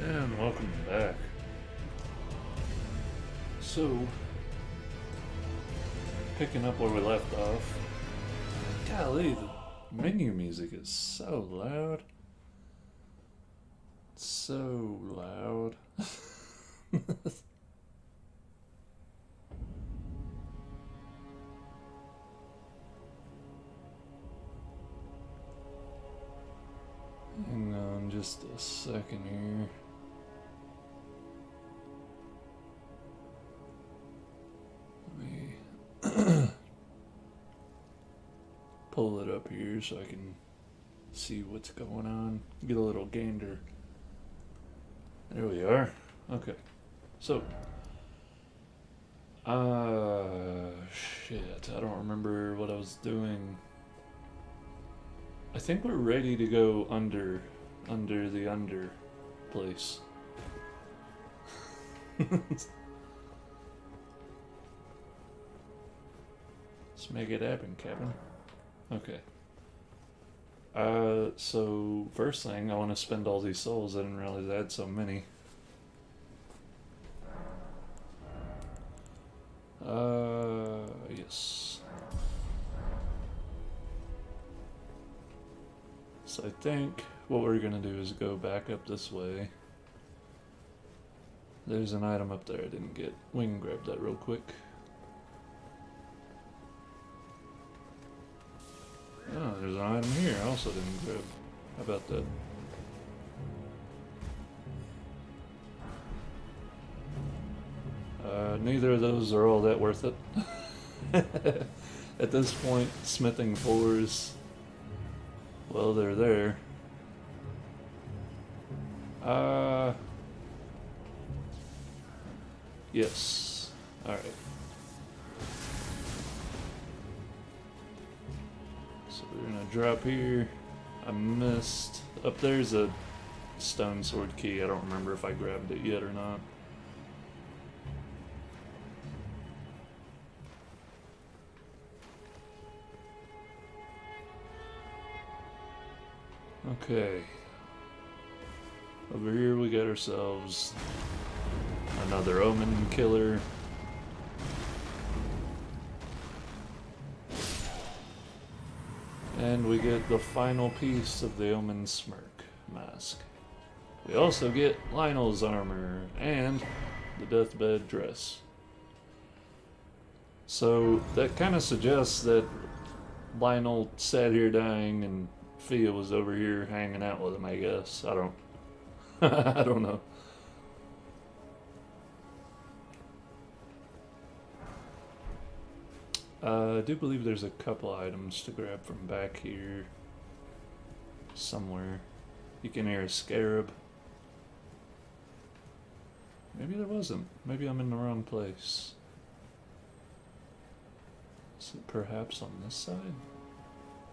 And welcome back. So, picking up where we left off. Golly, the menu music is so loud. So loud. Hang on just a second here. Pull it up here so I can see what's going on. Get a little gander. There we are. Okay. So. Shit. I don't remember what I was doing. I think we're ready to go under the place. Let's make it happen, Kevin. Okay. So first thing, I want to spend all these souls. I didn't realize I had so many. Yes. So I think what we're gonna do is go back up this way. There's an item up there I didn't get. We can grab that real quick. Oh, there's an item here I also didn't grab. How about that? Neither of those are all that worth it. At this point, smithing fours, well, they're there. Yes. Alright. So we're gonna drop here. I missed. Up there's a stone sword key. I don't remember if I grabbed it yet or not. Okay. Over here we got ourselves another omen killer. And we get the final piece of the Omen Smirk mask. We also get Lionel's armor and the deathbed dress. So that kind of suggests that Lionel sat here dying and Fia was over here hanging out with him, I guess. I don't I don't know. I do believe there's a couple items to grab from back here somewhere. You can hear a scarab. Maybe there wasn't. Maybe I'm in the wrong place. Is it perhaps on this side?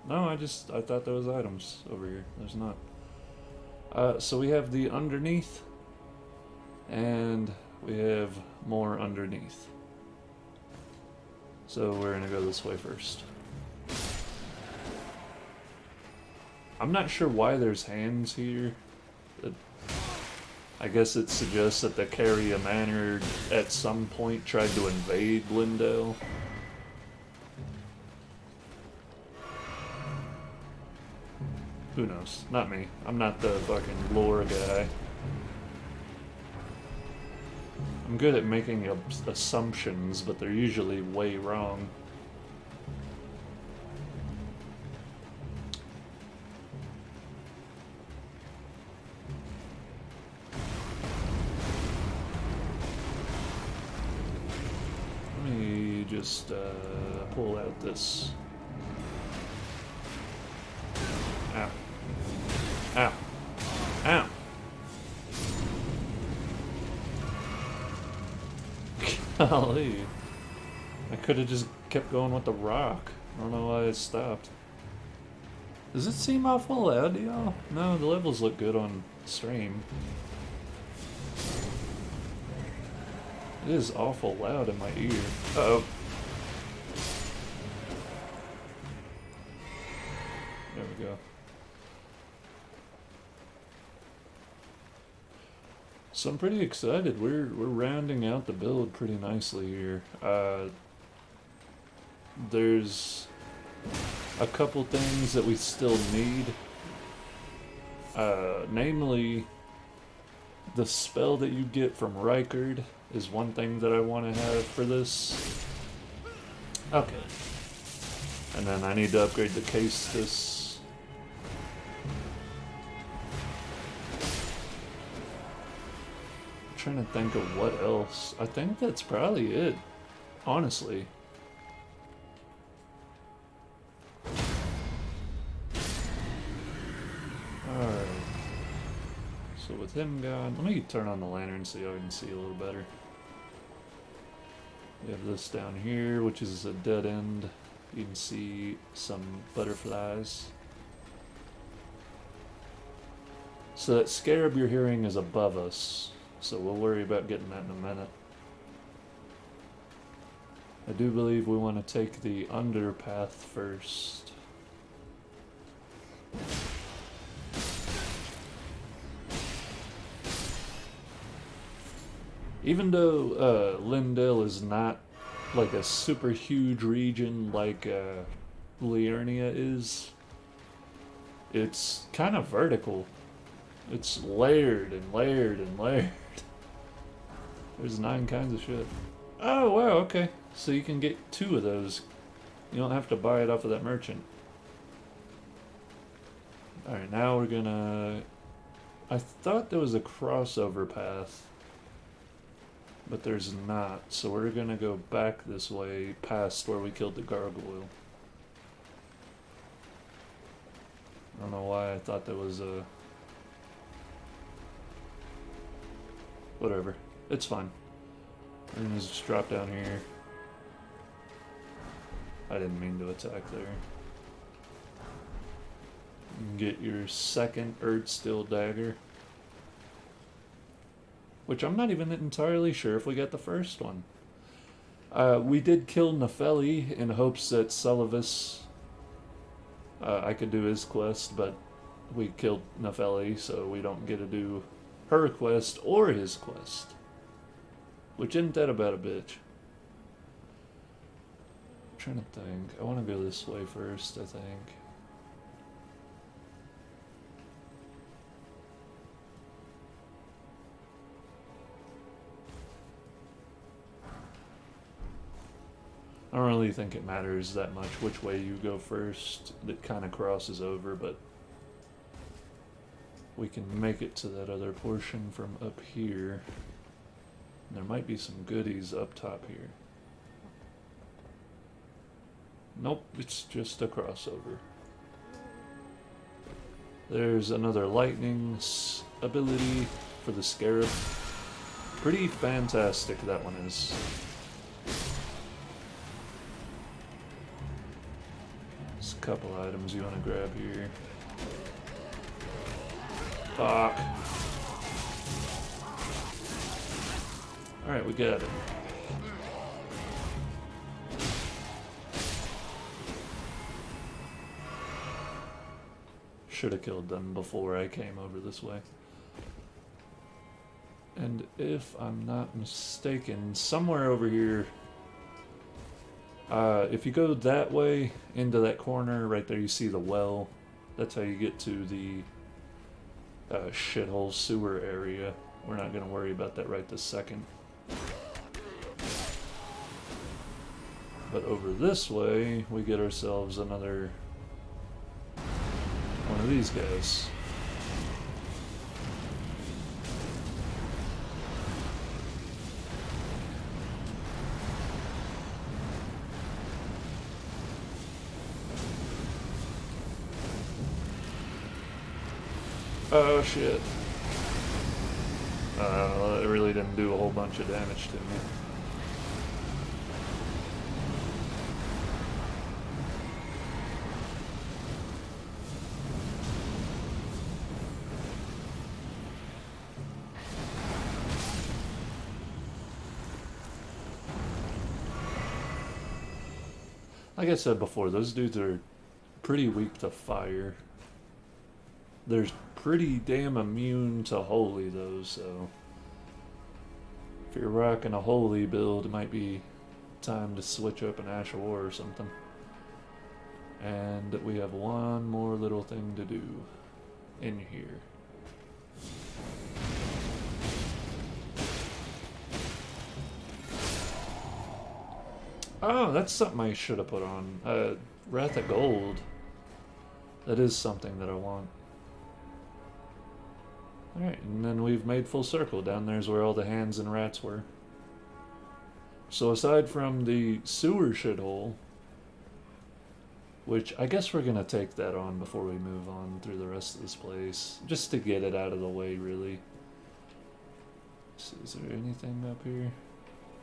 No, I thought there was items over here. There's not. So we have the underneath, and we have more underneath. So we're gonna go this way first. I'm not sure why there's hands here. I guess it suggests that the Carrier Manor at some point tried to invade Leyndell. Who knows? Not me. I'm not the fucking lore guy. I'm good at making assumptions, but they're usually way wrong. Let me just pull out this. Ow. Ow. Ow. Golly. I could have just kept going with the rock. I don't know why it stopped. Does it seem awful loud to y'all? No, the levels look good on stream. It is awful loud in my ear. Uh-oh. There we go. So I'm pretty excited. We're rounding out the build pretty nicely here. There's a couple things that we still need. Namely, the spell that you get from Rykard is one thing that I want to have for this. Okay. And then I need to upgrade the Castus. I'm trying to think of what else. I think that's probably it, honestly. Alright. So with him gone, let me turn on the lantern so y'all can see a little better. We have this down here, which is a dead end. You can see some butterflies. So that scarab you're hearing is above us, so we'll worry about getting that in a minute. I do believe we want to take the underpath first. Even though Leyndell is not like a super huge region like Liurnia is, it's kind of vertical. It's layered and layered and layered. There's 9 kinds of shit. Oh wow, okay. So you can get 2 of those. You don't have to buy it off of that merchant. Alright, now we're gonna... I thought there was a crossover path, but there's not, so we're gonna go back this way past where we killed the gargoyle. I don't know why I thought there was a... Whatever. It's fine. We're gonna just drop down here. I didn't mean to attack there. You can get your second Erdsteel dagger. Which I'm not even entirely sure if we got the first one. We did kill Nepheli in hopes that Celavis... I could do his quest, but we killed Nepheli, so we don't get to do her quest or his quest. Which isn't that about a bitch. I'm trying to think. I want to go this way first, I think. I don't really think it matters that much which way you go first. It kind of crosses over, but we can make it to that other portion from up here. There might be some goodies up top here. Nope, it's just a crossover. There's another lightning ability for the scarab. Pretty fantastic that one is. There's a couple items you want to grab here. Fuck. Alright, we got it. Should have killed them before I came over this way. And if I'm not mistaken, somewhere over here, if you go that way into that corner, right there you see the well. That's how you get to the shithole sewer area. We're not going to worry about that right this second. But over this way, we get ourselves another one of these guys. Oh shit. It really didn't do a whole bunch of damage to me. Like I said before, those dudes are pretty weak to fire. They're pretty damn immune to holy though, so If you're rocking a holy build, it might be time to switch up an Ash of War or something. And we have one more little thing to do in here. Oh, that's something I should have put on. Wrath of Gold. That is something that I want. Alright, and then we've made full circle. Down there's where all the hands and rats were. So aside from the sewer shithole, which I guess we're gonna take that on before we move on through the rest of this place, just to get it out of the way, really. So is there anything up here?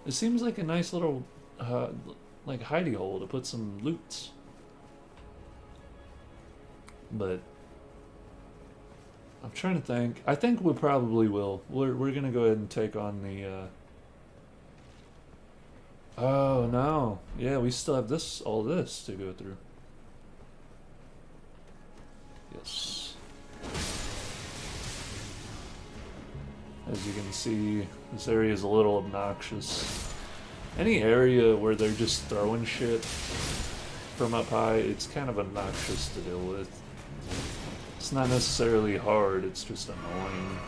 It seems like a nice little, like hidey hole to put some loots. But I'm trying to think. I think we probably will. We're gonna go ahead and take on the. Oh no! Yeah, we still have all this to go through. Yes. As you can see, this area is a little obnoxious. Any area where they're just throwing shit from up high, it's kind of obnoxious to deal with. It's not necessarily hard, it's just annoying.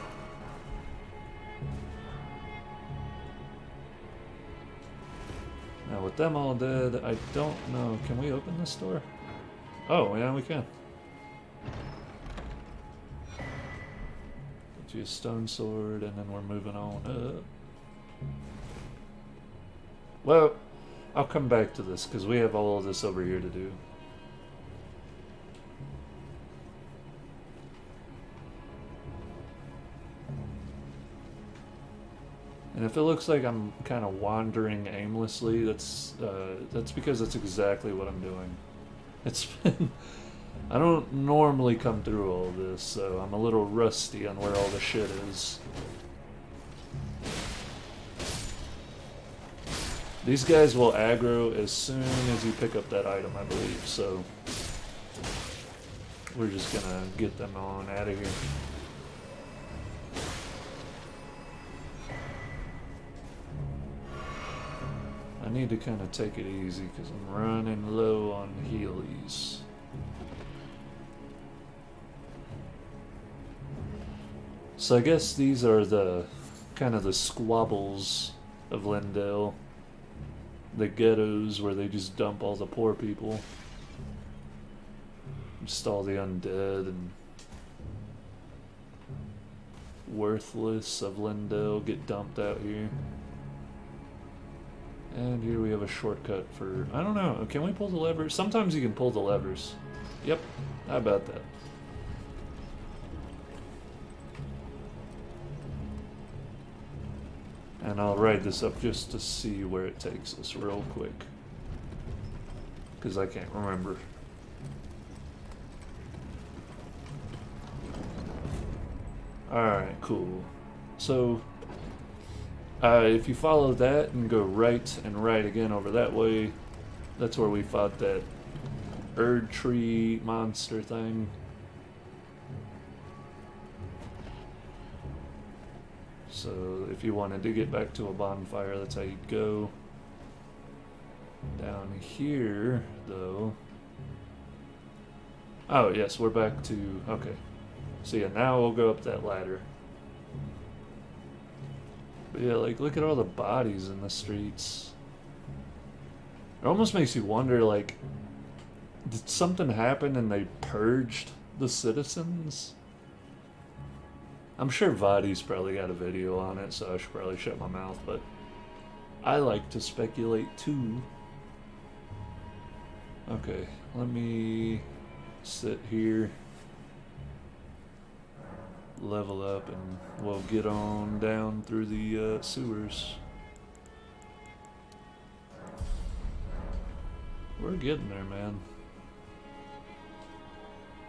Now with them all dead, I don't know. Can we open this door? Oh, yeah, we can. Get you a stone sword, and then we're moving on up. Well, I'll come back to this, because we have all of this over here to do. And if it looks like I'm kind of wandering aimlessly, that's because that's exactly what I'm doing. It's been... I don't normally come through all this, so I'm a little rusty on where all the shit is. These guys will aggro as soon as you pick up that item, I believe, so... We're just gonna get them on out of here. I need to kind of take it easy because I'm running low on healies. So I guess these are the kind of the squabbles of Leyndell. The ghettos where they just dump all the poor people. Just all the undead and worthless of Leyndell get dumped out here. And here we have a shortcut for... I don't know. Can we pull the levers? Sometimes you can pull the levers. Yep. How about that? And I'll write this up just to see where it takes us real quick. Because I can't remember. Alright, cool. So... if you follow that and go right and right again over that way, that's where we fought that Erd tree monster thing. So if you wanted to get back to a bonfire, that's how you'd go. Down here, though... Oh, yes, we're back to... Okay. So yeah, now we'll go up that ladder. But yeah, like, look at all the bodies in the streets. It almost makes you wonder, like, did something happen and they purged the citizens? I'm sure Vadi's probably got a video on it, so I should probably shut my mouth, but I like to speculate too. Okay, let me sit here, level up, and we'll get on down through the sewers. We're getting there, man.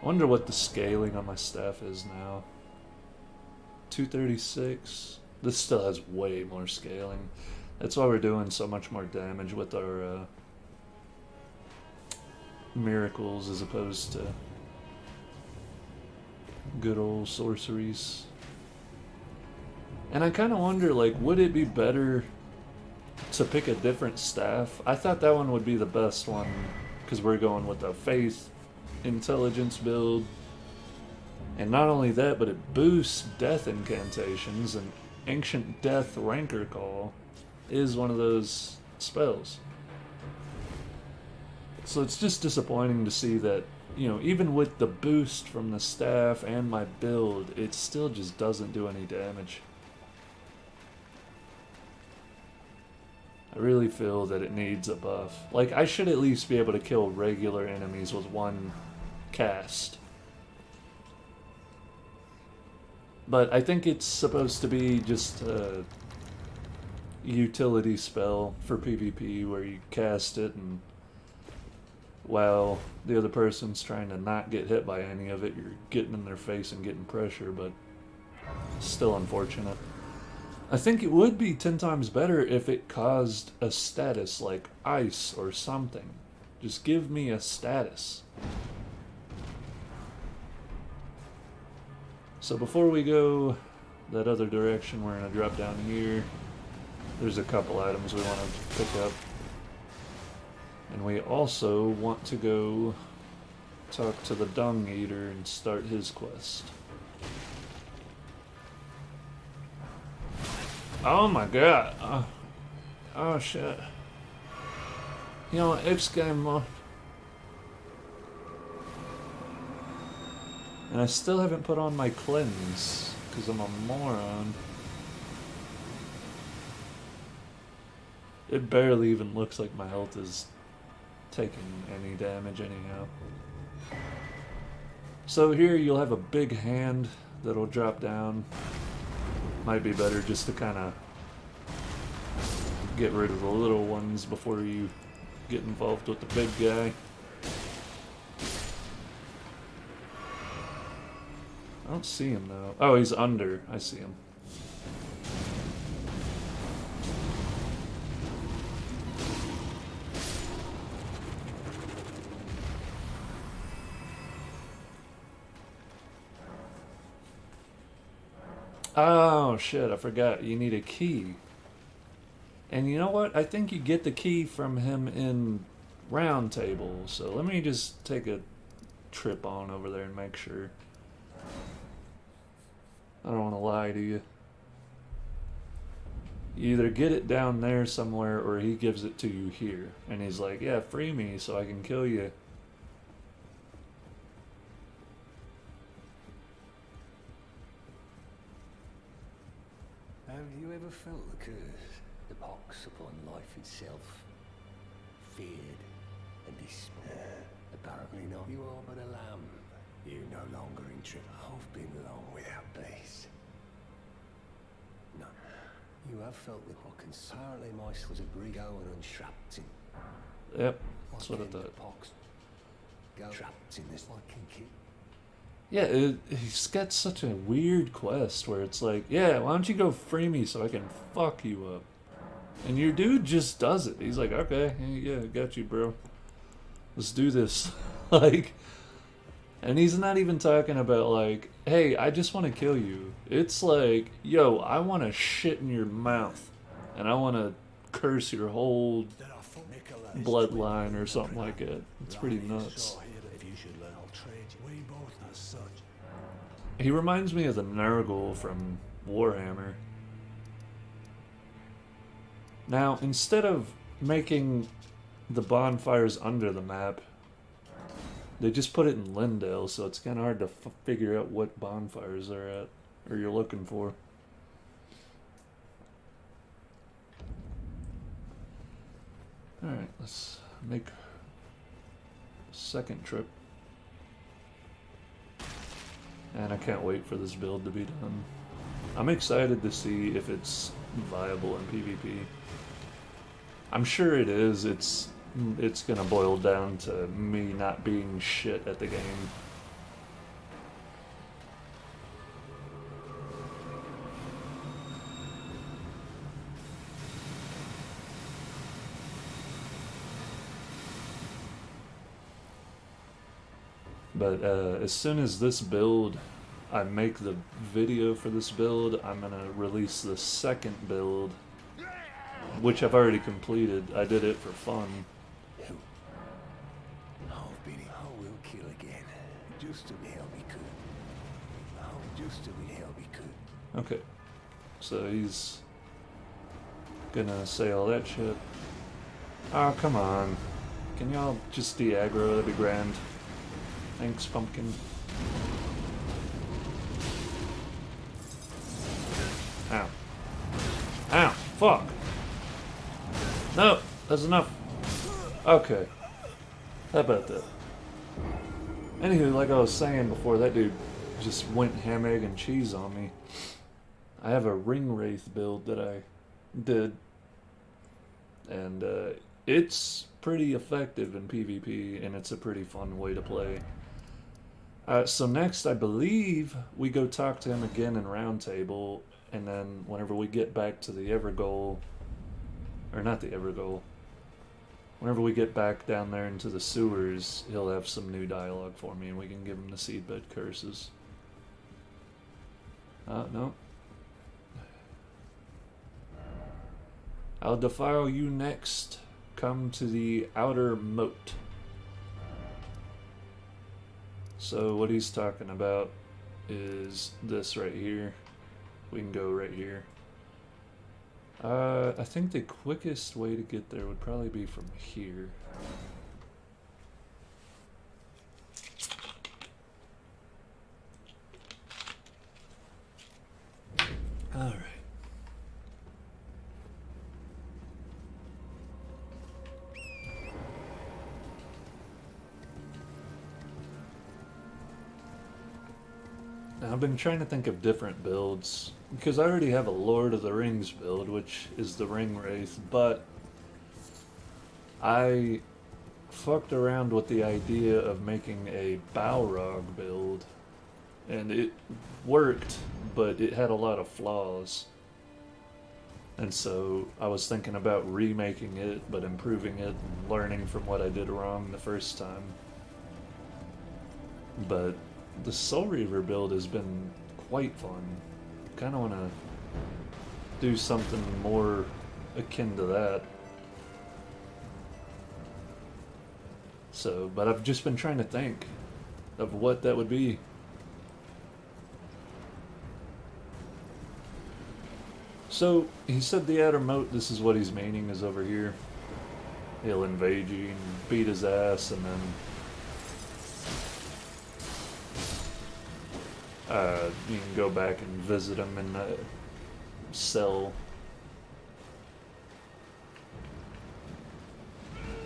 I wonder what the scaling on my staff is now. 236. This still has way more scaling. That's why we're doing so much more damage with our miracles as opposed to good old sorceries. And I kind of wonder, like, would it be better to pick a different staff? I thought that one would be the best one because we're going with the faith intelligence build. And not only that, but it boosts death incantations, and Ancient Death Rancor Call is one of those spells. So it's just disappointing to see that, you know, even with the boost from the staff and my build, it still just doesn't do any damage. I really feel that it needs a buff. Like, I should at least be able to kill regular enemies with one cast. But I think it's supposed to be just a utility spell for PvP where you cast it and while the other person's trying to not get hit by any of it, you're getting in their face and getting pressure, but still unfortunate. I think it would be 10 times better if it caused a status like ice or something. Just give me a status. So before we go that other direction, we're going to drop down here. There's a couple items we want to pick up. And we also want to go talk to the Dung Eater and start his quest. Oh my god. Oh shit. You know, X-Game mode. And I still haven't put on my cleanse, because I'm a moron. It barely even looks like my health is taking any damage anyhow. So here you'll have a big hand that'll drop down. Might be better just to kind of get rid of the little ones before you get involved with the big guy. I don't see him though. Oh, he's under. I see him. Oh shit, I forgot. You need a key. And you know what? I think you get the key from him in Round Table. So let me just take a trip on over there and make sure. I don't want to lie to you. You either get it down there somewhere or he gives it to you here. And he's like, yeah, free me so I can kill you. Have you ever felt the curse, the pox upon life itself? Feared and despair? Apparently not. You are but a lamb. You no longer intrude. I've been long without peace. No. You have felt the pox. Apparently my was a brig going unstrapped in. Yep, that's what I thought. Pox. Go trapped in this like kinky. Yeah, he's got such a weird quest where it's like, yeah, why don't you go free me so I can fuck you up? And your dude just does it. He's like, okay, yeah, got you, bro. Let's do this. Like, and he's not even talking about like, hey, I just want to kill you. It's like, yo, I want to shit in your mouth. And I want to curse your whole bloodline or something like that. It's pretty nuts. He reminds me of the Nurgle from Warhammer. Now, instead of making the bonfires under the map, they just put it in Leyndell, so it's kind of hard to figure out what bonfires they're at, or you're looking for. Alright, let's make a second trip. And I can't wait for this build to be done. I'm excited to see if it's viable in PvP. I'm sure it is. It's gonna boil down to me not being shit at the game. But as soon as this build I make the video for this build, I'm gonna release the second build, which I've already completed. I did it for fun. I will kill again, just to be help me could. Oh, just to be help me could. Okay, so he's gonna say all that shit. Oh, come on. Can y'all just de-aggro? That'd be grand. Thanks, pumpkin. Ow. Ow! Fuck! No! That's enough! Okay. How about that? Anywho, like I was saying before, that dude just went ham, egg, and cheese on me. I have a ring wraith build that I did. And, it's pretty effective in PvP, and it's a pretty fun way to play. So next, I believe, we go talk to him again in Roundtable, and then whenever we get back to the Evergoal, or not the Evergoal, whenever we get back down there into the sewers, he'll have some new dialogue for me, and we can give him the seedbed curses. No. I'll defile you next. Come to the outer moat. So what he's talking about is this right here. We can go right here. I think the quickest way to get there would probably be from here. Alright. Now, I've been trying to think of different builds, because I already have a Lord of the Rings build, which is the Ring Wraith, but I fucked around with the idea of making a Balrog build, and it worked, but it had a lot of flaws. And so I was thinking about remaking it, but improving it and learning from what I did wrong the first time. But the Soul Reaver build has been quite fun. Kind of want to do something more akin to that. So, but I've just been trying to think of what that would be. So, he said the outer moat, this is what he's meaning, is over here. He'll invade you and beat his ass, and then you can go back and visit him in the cell.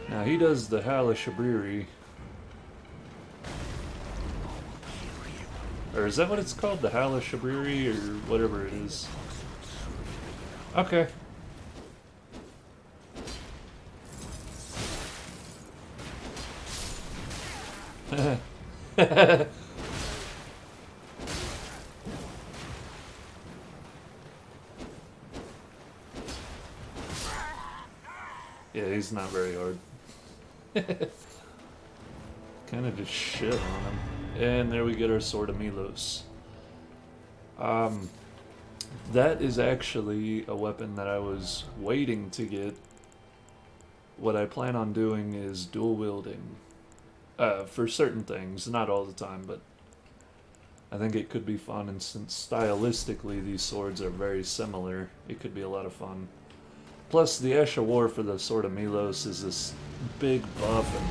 Now he does the Halashabriri. Or is that what it's called? The Halashabriri or whatever it is. Okay. Yeah, he's not very hard. Kind of just shit on him. And there we get our Sword of Milos. That is actually a weapon that I was waiting to get. What I plan on doing is dual wielding. For certain things, not all the time, but I think it could be fun, and since stylistically these swords are very similar, it could be a lot of fun. Plus, the Ash of War for the Sword of Milos is this big buff, and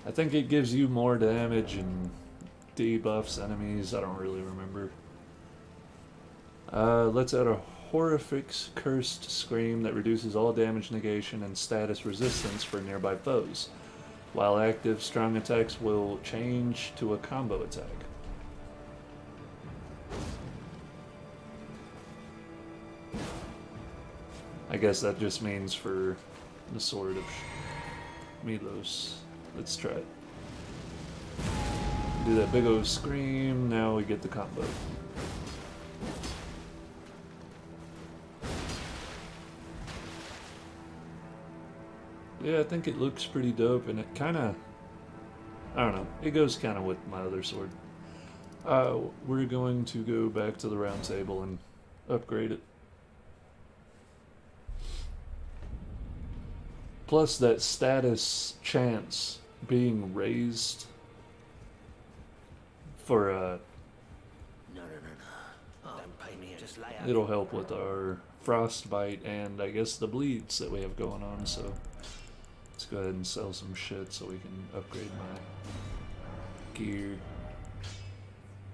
I think it gives you more damage and debuffs enemies. I don't really remember. Let's add a horrific cursed scream that reduces all damage negation and status resistance for nearby foes. While active, strong attacks will change to a combo attack. I guess that just means for the Sword of Milos. Let's try it. Do that big old scream, now we get the combo. Yeah, I think it looks pretty dope, and it kind of I don't know. It goes kind of with my other sword. We're going to go back to the round table and upgrade it. Plus that status chance being raised for No. Don't pay me. Just lay out. it'll help with our frostbite and I guess the bleeds that we have going on, so let's go ahead and sell some shit so we can upgrade my gear.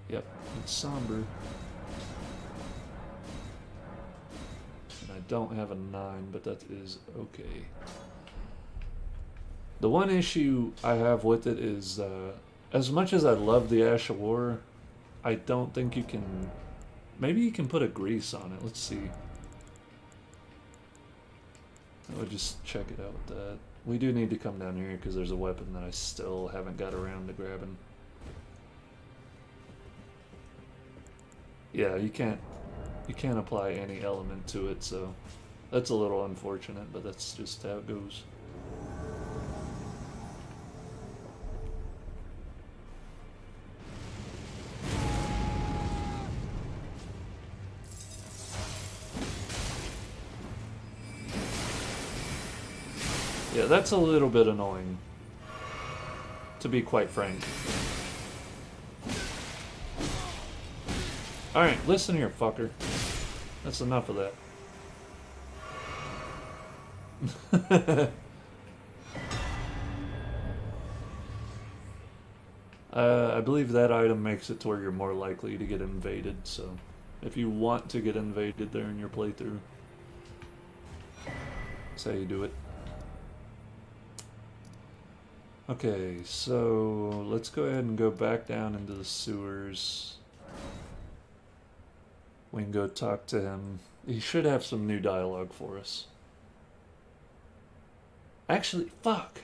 Yep, it's somber. And I don't have a 9, but that is okay. The one issue I have with it is, as much as I love the Ash of War, I don't think you can... Maybe you can put a grease on it. Let's see. I'll just check it out with that. We do need to come down here because there's a weapon that I still haven't got around to grabbing. Yeah, you can't apply any element to it, so that's a little unfortunate, but that's just how it goes. Yeah, that's a little bit annoying, to be quite frank. Alright, listen here, fucker. That's enough of that. I believe that item makes it to where you're more likely to get invaded, so if you want to get invaded there in your playthrough, that's how you do it. Okay, so let's go ahead and go back down into the sewers. We can go talk to him. He should have some new dialogue for us. Actually, fuck!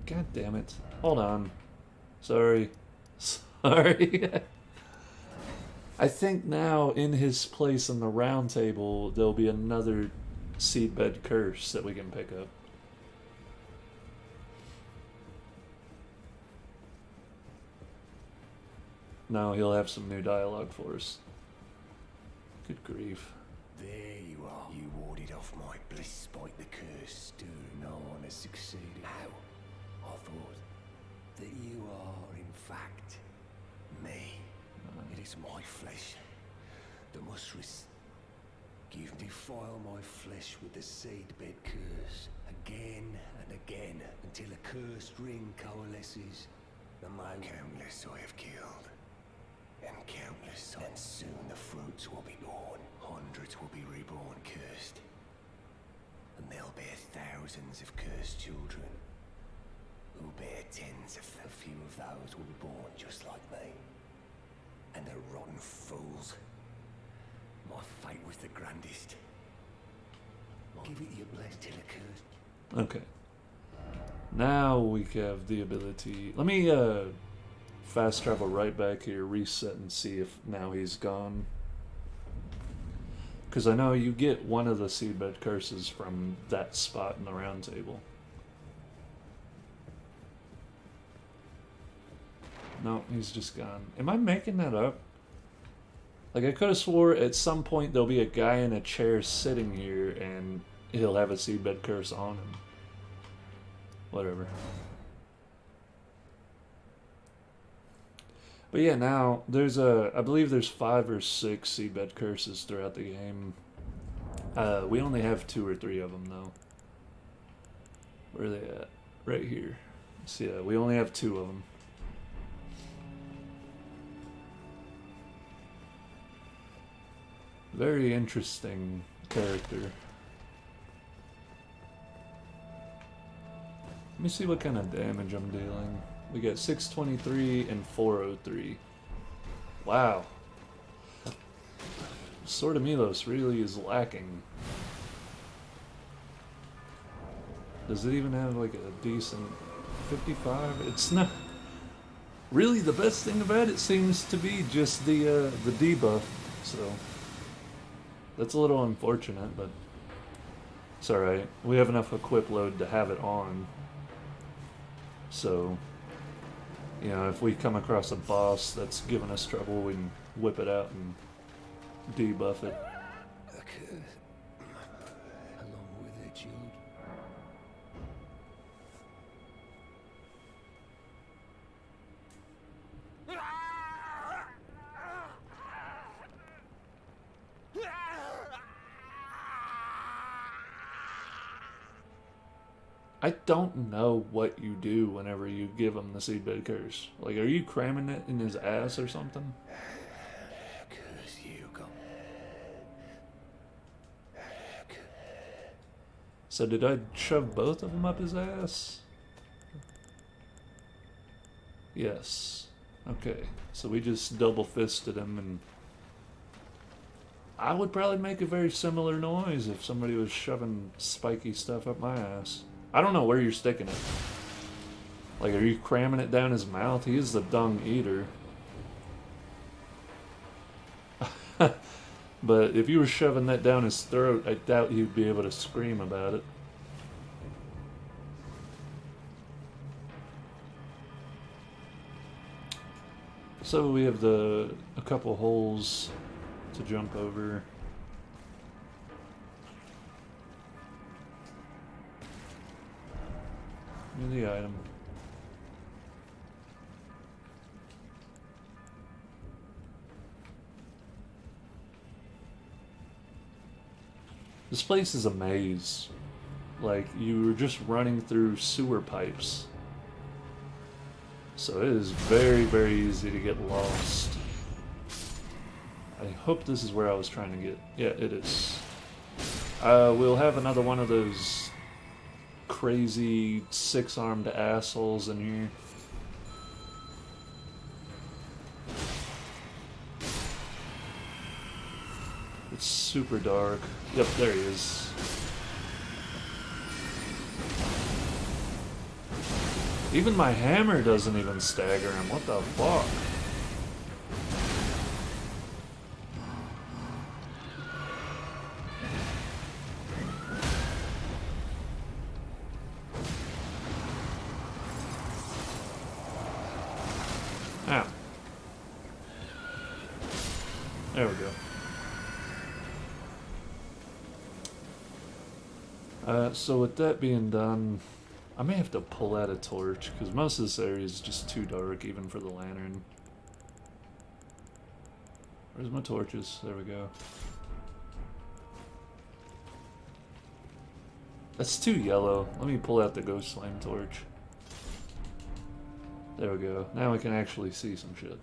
God damn it. Hold on. Sorry. Sorry. I think now in his place in the round table, there'll be another seedbed curse that we can pick up. No, he'll have some new dialogue for us. Good grief. There you are. You warded off my bliss despite the curse. Still no one has succeeded. How? I thought that you are, in fact, me. It is my flesh that must defile my flesh with the seedbed curse again and again until a cursed ring coalesces. The moment countless I have killed, and countless, and soon the fruits will be born. Hundreds will be reborn cursed, and they'll bear thousands of cursed children, who bear tens of a few of those will be born just like me. And the rotten fools. My fate was the grandest. Give it your blessed till accursed. Okay. Now we have the ability... Let me fast travel right back here, reset, and see if now he's gone. Because I know you get one of the seedbed curses from that spot in the round table. No, he's just gone. Am I making that up? Like, I could have swore at some point there'll be a guy in a chair sitting here and he'll have a seedbed curse on him. Whatever. But yeah, now there's I believe there's 5 or 6 seedbed curses throughout the game. We only have 2 or 3 of them though. Where are they at? Right here. So yeah, we only have 2 of them. Very interesting character. Let me see what kind of damage I'm dealing. We got 623 and 403. Wow. Sword of Milos really is lacking. Does it even have like a decent 55? It's not. Really, the best thing about it seems to be just the debuff. So that's a little unfortunate, but it's alright. We have enough equip load to have it on. So You know, if we come across a boss that's giving us trouble, we can whip it out and debuff it. A curse. Along with their children. I don't know what you do whenever you give him the seedbed curse. Like, are you cramming it in his ass or something? Curse you, God. So did I shove both of them up his ass? Yes. Okay. So we just double fisted him, and I would probably make a very similar noise if somebody was shoving spiky stuff up my ass. I don't know where you're sticking it. Like, are you cramming it down his mouth? He is the dung eater. But if you were shoving that down his throat, I doubt he'd be able to scream about it. So we have a couple holes to jump over. Give me the item. This place is a maze. Like, you were just running through sewer pipes. So it is very, very easy to get lost. I hope this is where I was trying to get. Yeah, it is. We'll have another one of those crazy six-armed assholes in here. It's super dark. Yep, there he is. Even my hammer doesn't even stagger him. What the fuck? Ow. There we go. So with that being done, I may have to pull out a torch, because most of this area is just too dark, even for the lantern. Where's my torches? There we go. That's too yellow. Let me pull out the ghost flame torch. There we go. Now we can actually see some shit.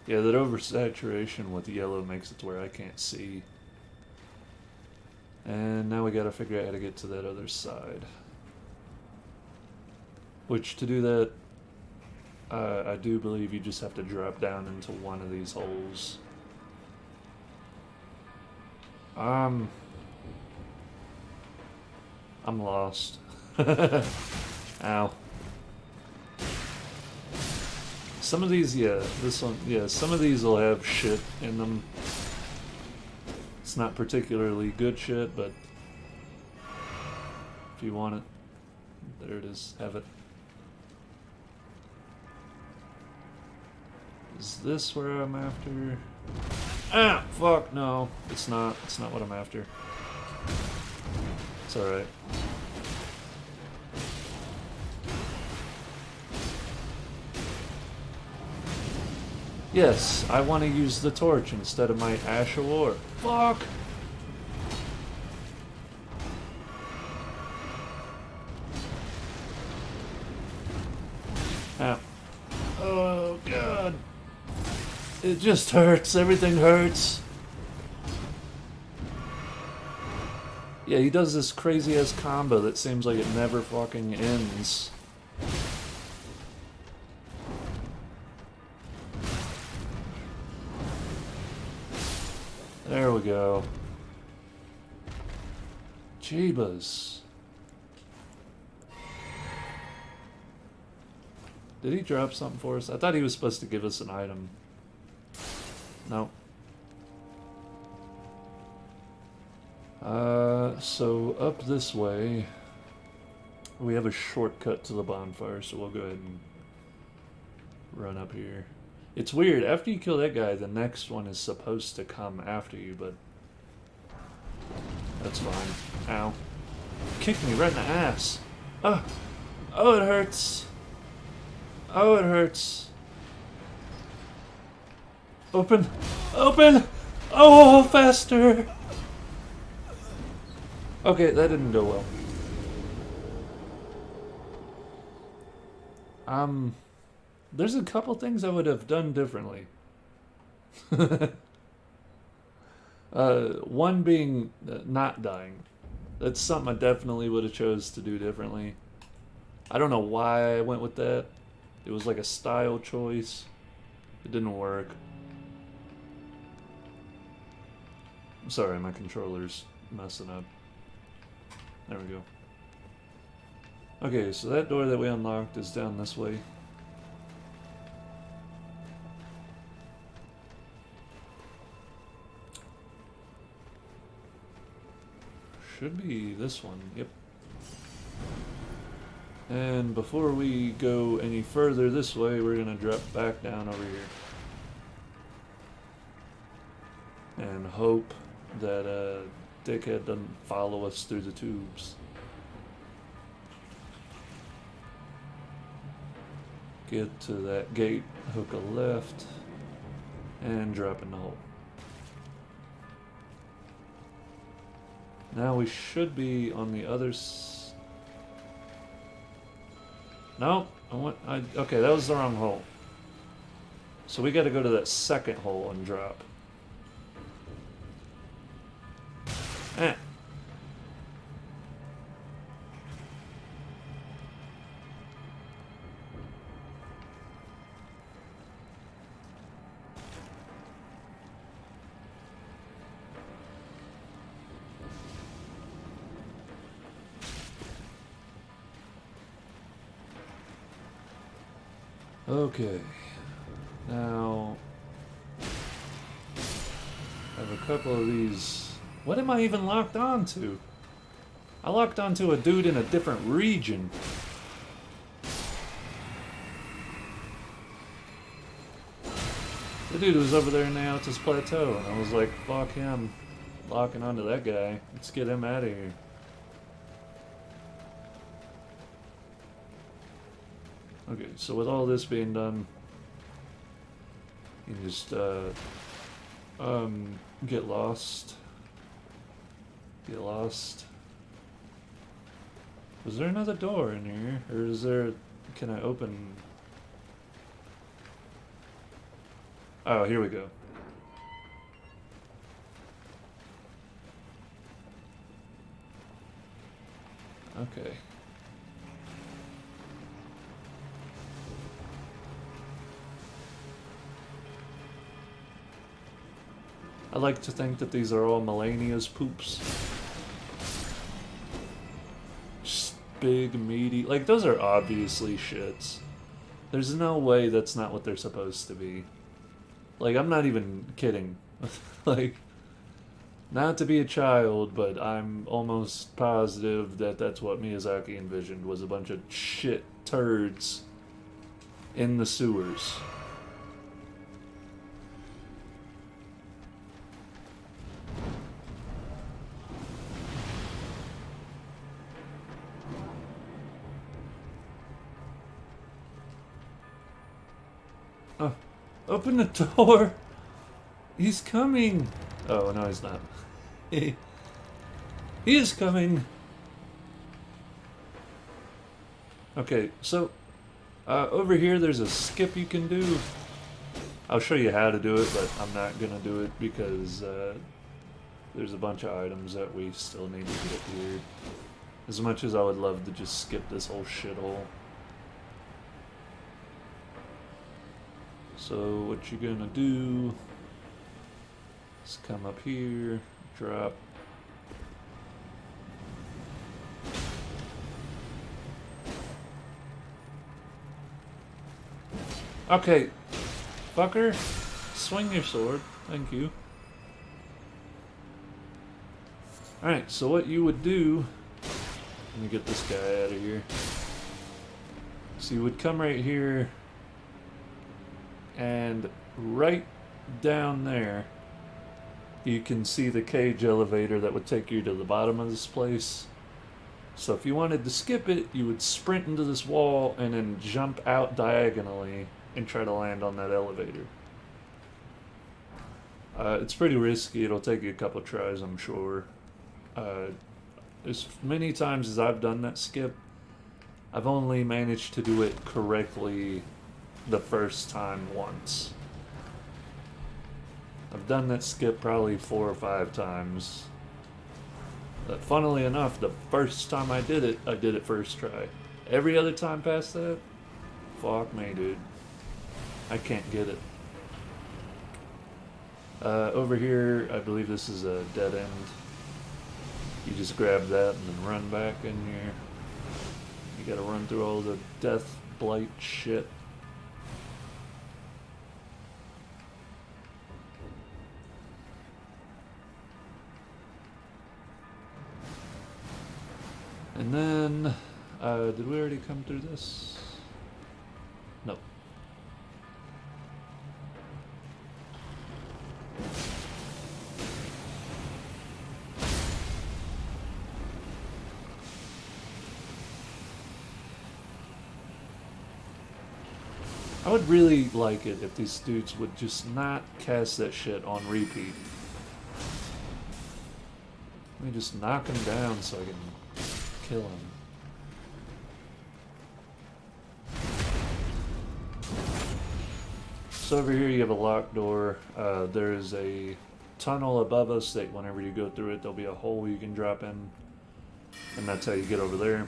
Yeah, that oversaturation with yellow makes it to where I can't see. And now we gotta figure out how to get to that other side. Which, to do that, I do believe you just have to drop down into one of these holes. I'm lost. Ow. Some of these, yeah, this one, yeah, some of these will have shit in them. It's not particularly good shit, but if you want it, there it is, have it. Is this where I'm after? Ah, fuck, no, it's not what I'm after. It's alright. Yes, I want to use the torch instead of my ash of war. Fuck! Ow. Oh, God. It just hurts. Everything hurts. Yeah, he does this crazy-ass combo that seems like it never fucking ends. There we go. Jeebus. Did he drop something for us? I thought he was supposed to give us an item. No. So up this way, We have a shortcut to the bonfire, so we'll go ahead and run up here. It's weird. After you kill that guy, the next one is supposed to come after you, but that's fine. Ow. Kicked me right in the ass. Oh, oh, it hurts. Oh, it hurts. Open. Open. Oh, faster. Okay, that didn't go well. There's a couple things I would have done differently. One being not dying. That's something I definitely would have chose to do differently. I don't know why I went with that. It was like a style choice. It didn't work. I'm sorry, my controller's messing up. There we go. Okay, so that door that we unlocked is down this way. Should be this one, yep. And before we go any further this way, we're gonna drop back down over here. And hope that dickhead doesn't follow us through the tubes. Get to that gate, hook a left, and drop in the hole. Now we should be on the other No, okay, that was the wrong hole. So we gotta go to that second hole and drop. Eh. Okay, now I have a couple of these. What am I even locked onto? I locked onto a dude in a different region. The dude was over there in the Altus Plateau, and I was like, fuck him. Locking onto that guy. Let's get him out of here. Okay, so with all this being done, you can just get lost. Get lost. Was there another door in here? Or is there... Can I open... Oh, here we go. Okay. I like to think that these are all Melania's poops. Just big, meaty... Like, those are obviously shits. There's no way that's not what they're supposed to be. Like, I'm not even kidding. Like, not to be a child, but I'm almost positive that that's what Miyazaki envisioned, was a bunch of shit turds in the sewers. Open the door! He's coming! Oh, no, he's not. He is coming! Okay, so, over here there's a skip you can do. I'll show you how to do it, but I'm not gonna do it because, there's a bunch of items that we still need to get here. As much as I would love to just skip this whole shithole. So what you're gonna do is come up here, drop. Okay, fucker, swing your sword, thank you. Alright, so what you would do Let me get this guy out of here. So you would come right here, and right down there, you can see the cage elevator that would take you to the bottom of this place. So if you wanted to skip it, you would sprint into this wall and then jump out diagonally and try to land on that elevator. It's pretty risky. It'll take you a couple tries, I'm sure. As many times as I've done that skip, I've only managed to do it correctly the first time once. I've done that skip probably 4 or 5 times. But funnily enough, the first time I did it first try. Every other time past that, fuck me, dude. I can't get it. Over here, I believe this is a dead end. You just grab that and then run back in here. You gotta run through all the death blight shit. And then, did we already come through this? No. I would really like it if these dudes would just not cast that shit on repeat. Let me just knock him down so I can kill him. So over here you have a locked door. There is a tunnel above us that whenever you go through it, there'll be a hole you can drop in. And that's how you get over there.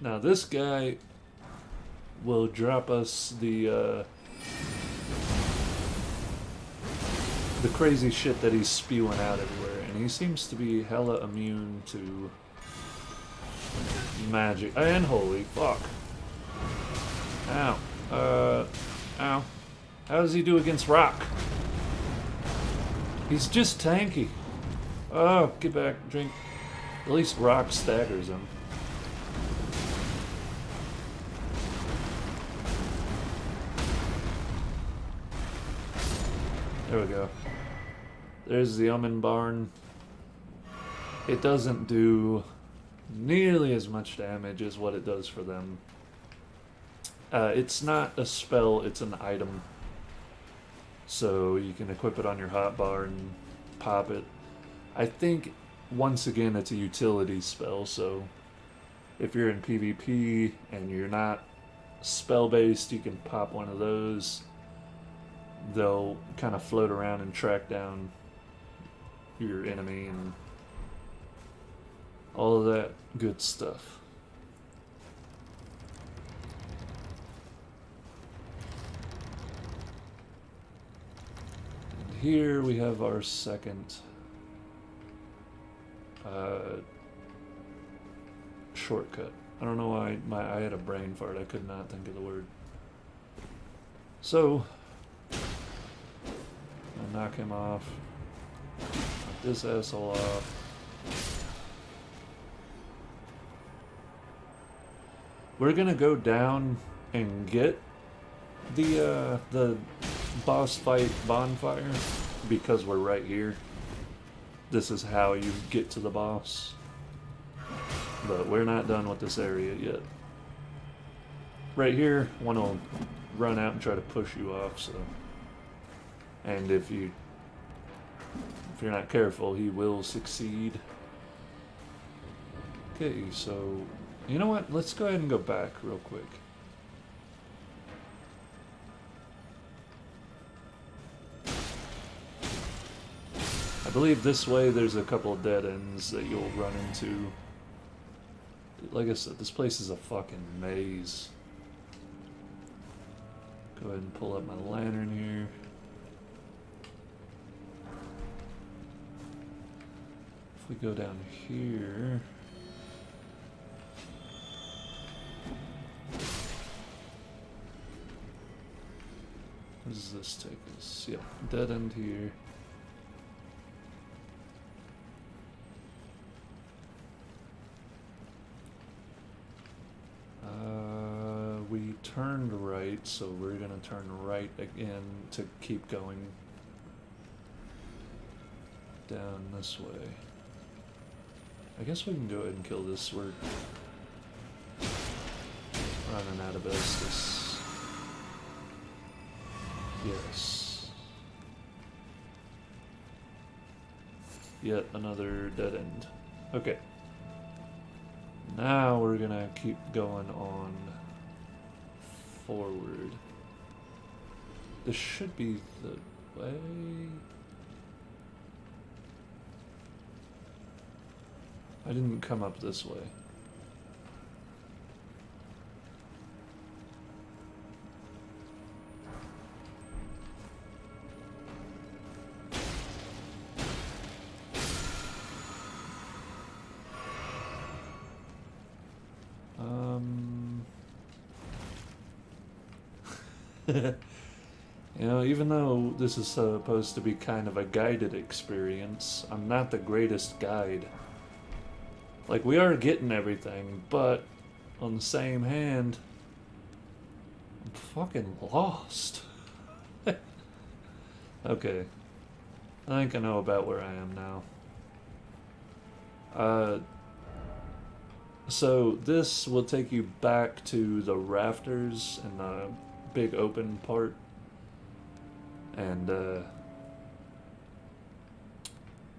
Now this guy will drop us the crazy shit that he's spewing out everywhere, and he seems to be hella immune to magic. And holy fuck. Ow. Ow. How does he do against rock? He's just tanky. Oh, get back, drink. At least rock staggers him. There we go. There's the Omen Barn. It doesn't do nearly as much damage as what it does for them. It's not a spell, it's an item. So you can equip it on your hotbar and pop it. I think, once again, it's a utility spell, so if you're in PvP and you're not spell-based, you can pop one of those. They'll kind of float around and track down your enemy and all of that good stuff. And here we have our second shortcut. I don't know why I had a brain fart. I could not think of the word. So I'll knock him off. Knock this asshole off. We're gonna go down and get the boss fight bonfire because we're right here. This is how you get to the boss. But we're not done with this area yet. Right here, one will run out and try to push you off, so. And if you're not careful, he will succeed. Okay, so you know what? Let's go ahead and go back real quick. I believe this way there's a couple of dead ends that you'll run into. Like I said, this place is a fucking maze. Go ahead and pull up my lantern here. If we go down here... this take us? Yep, dead end here. We turned right, so we're gonna turn right again to keep going down this way. I guess we can go ahead and kill this. We're running out of Estus. Yes. Yet another dead end. Okay. Now we're gonna keep going on forward. This should be the way. I didn't come up this way. You know, even though this is supposed to be kind of a guided experience, I'm not the greatest guide. Like, we are getting everything, but on the same hand, I'm fucking lost. Okay. I think I know about where I am now. So this will take you back to the rafters and the big open part. And,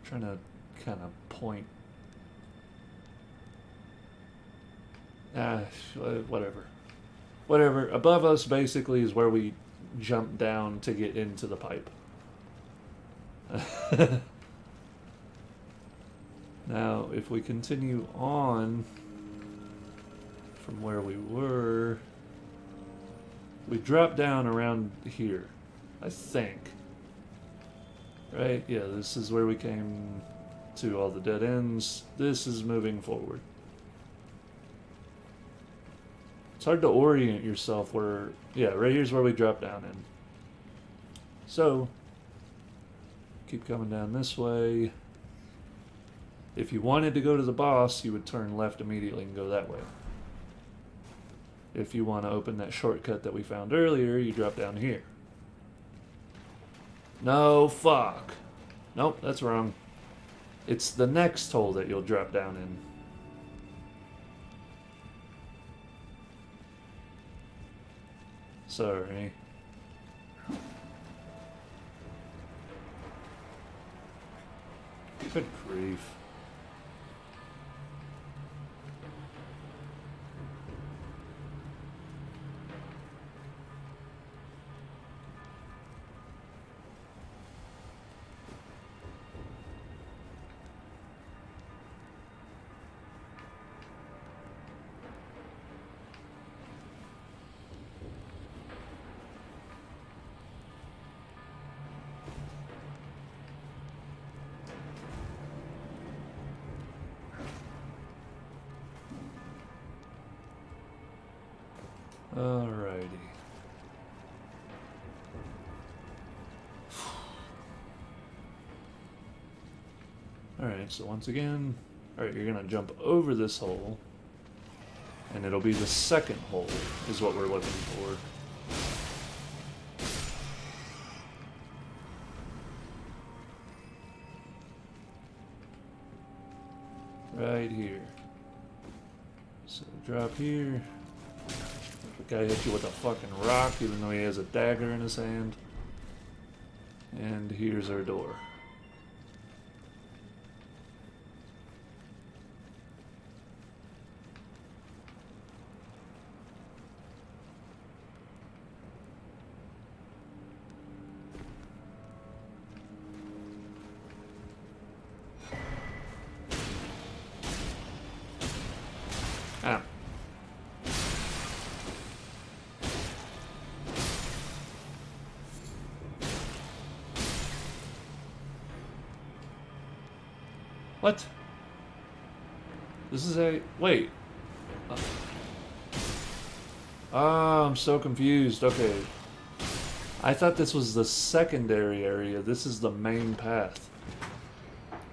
trying to kind of point. Whatever. Whatever. Above us, basically, is where we jump down to get into the pipe. Now, if we continue on from where we were, we drop down around here, I think. Right? Yeah, this is where we came to all the dead ends. This is moving forward. It's hard to orient yourself where... Yeah, right here's where we drop down in. So, keep coming down this way. If you wanted to go to the boss, you would turn left immediately and go that way. If you want to open that shortcut that we found earlier, you drop down here. No, fuck. Nope, that's wrong. It's the next hole that you'll drop down in. Sorry. Good grief. Alrighty. Alright, so once again, alright, you're gonna jump over this hole, and it'll be the second hole, is what we're looking for. Right here. So drop here. The guy hits you with a fucking rock, even though he has a dagger in his hand. And here's our door. Ah. What? This is a... Wait. Oh, I'm so confused. Okay. I thought this was the secondary area. This is the main path.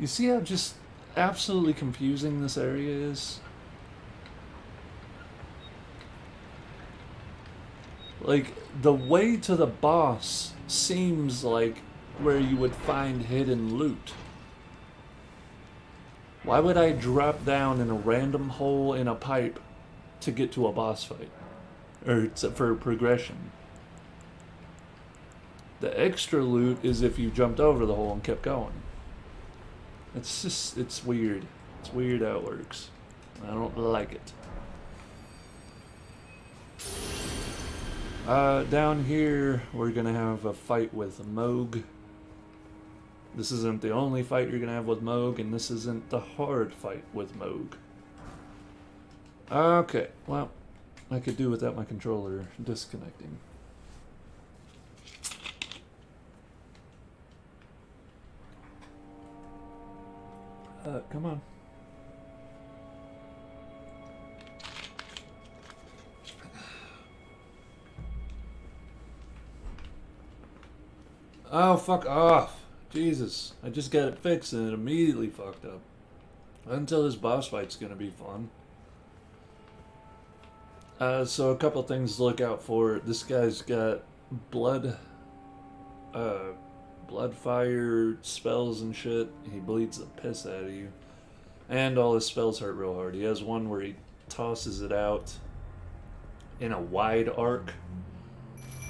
You see how just absolutely confusing this area is? Like, the way to the boss seems like where you would find hidden loot. Why would I drop down in a random hole in a pipe to get to a boss fight? Or for progression? The extra loot is if you jumped over the hole and kept going. It's just, it's weird. It's weird how it works. I don't like it. Down here, we're gonna have a fight with Moog. This isn't the only fight you're gonna have with Moog, and this isn't the hard fight with Moog. Okay, well, I could do without my controller disconnecting. Come on. Oh, fuck off. Jesus. I just got it fixed and it immediately fucked up. Until this boss fight's gonna be fun. So a couple things to look out for. This guy's got blood fire spells and shit. He bleeds the piss out of you. And all his spells hurt real hard. He has one where he tosses it out in a wide arc.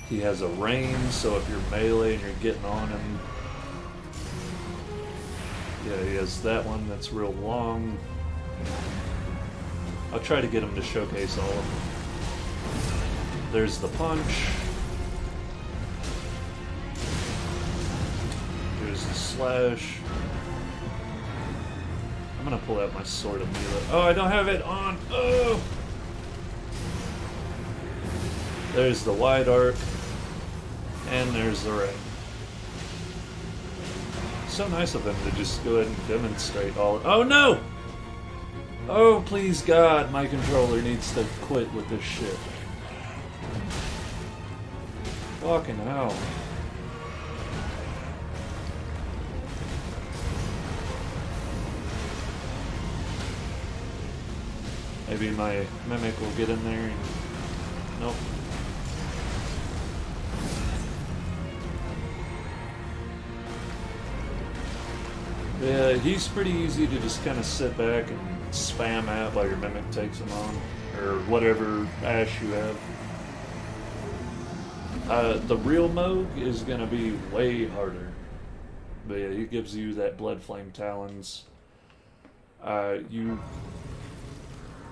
He has a range, so if you're melee and you're getting on him... Yeah, he has that one that's real long. I'll try to get him to showcase all of them. There's the punch. There's the slash. I'm gonna pull out my sword of melee. Oh, I don't have it on! Oh! There's the wide arc. And there's the ring. So nice of him to just go ahead and demonstrate all... Oh no! Oh, please God, my controller needs to quit with this shit. Fucking hell. Maybe my mimic will get in there and... Nope. Yeah, he's pretty easy to just kind of sit back and spam at while your mimic takes him on. Or whatever ash you have. The real Moog is going to be way harder. But yeah, he gives you that blood flame talons. You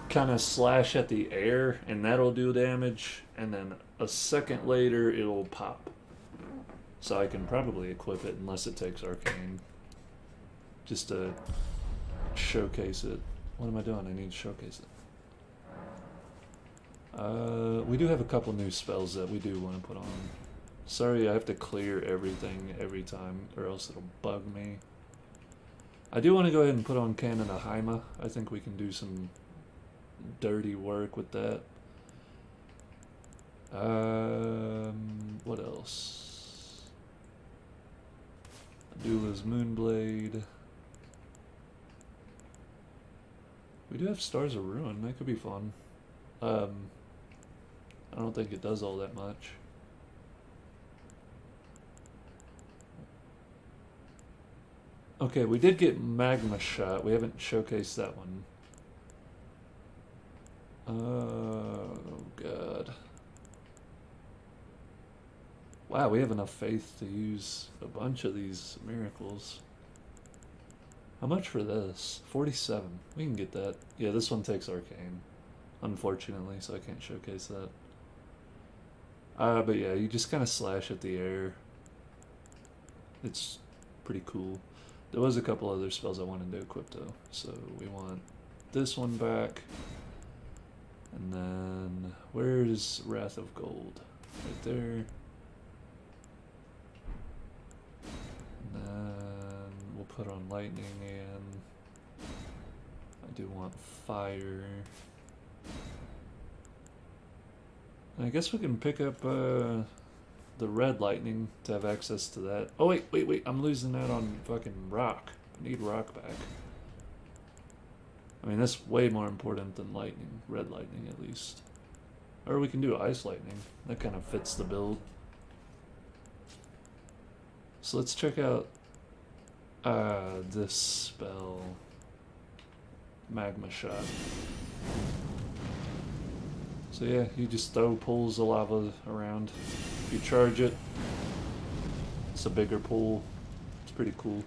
kind of slash at the air and that'll do damage. And then a second later it'll pop. So I can probably equip it unless it takes arcane. Just to showcase it. What am I doing? I need to showcase it. We do have a couple new spells that we do want to put on. Sorry, I have to clear everything every time, or else it'll bug me. I do want to go ahead and put on Cannon of Haima. I think we can do some dirty work with that. What else? Adula's Moonblade. We do have Stars of Ruin. That could be fun. I don't think it does all that much. Okay, we did get Magma Shot. We haven't showcased that one. Oh, God. Wow, we have enough faith to use a bunch of these miracles. How much for this? 47. We can get that. Yeah, this one takes arcane. Unfortunately, so I can't showcase that. But yeah, you just kind of slash at the air. It's pretty cool. There was a couple other spells I wanted to equip though. So we want this one back. And then, where's Wrath of Gold? Right there. And then we'll put on lightning and I do want fire. And I guess we can pick up the red lightning to have access to that. Oh, wait. I'm losing that on fucking rock. I need rock back. I mean, that's way more important than lightning. Red lightning, at least. Or we can do ice lightning. That kind of fits the build. So let's check out this spell. Magma Shot. So yeah, you just throw pools of lava around. If you charge it, it's a bigger pool. It's pretty cool.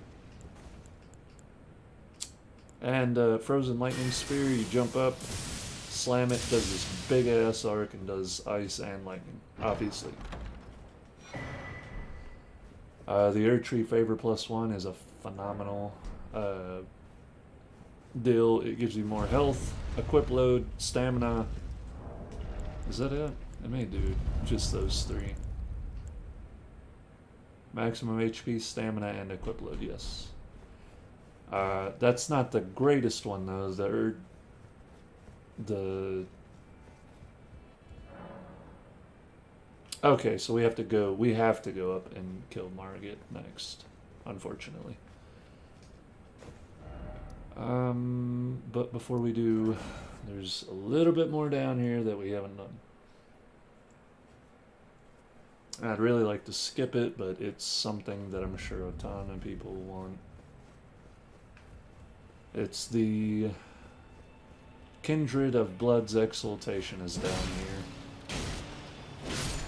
And Frozen Lightning Spear, you jump up, slam it, does this big ass arc, and does ice and lightning, obviously. The Earth Tree Favor +1 is a phenomenal deal. It gives you more health, equip load, stamina. Is that it? It may do just those three. Maximum HP, stamina, and equip load, yes. That's not the greatest one though. Okay, so we have to go up and kill Margit next, unfortunately. But before we do, there's a little bit more down here that we haven't done. I'd really like to skip it, but it's something that I'm sure a ton of people want. It's the Kindred of Blood's Exaltation is down here,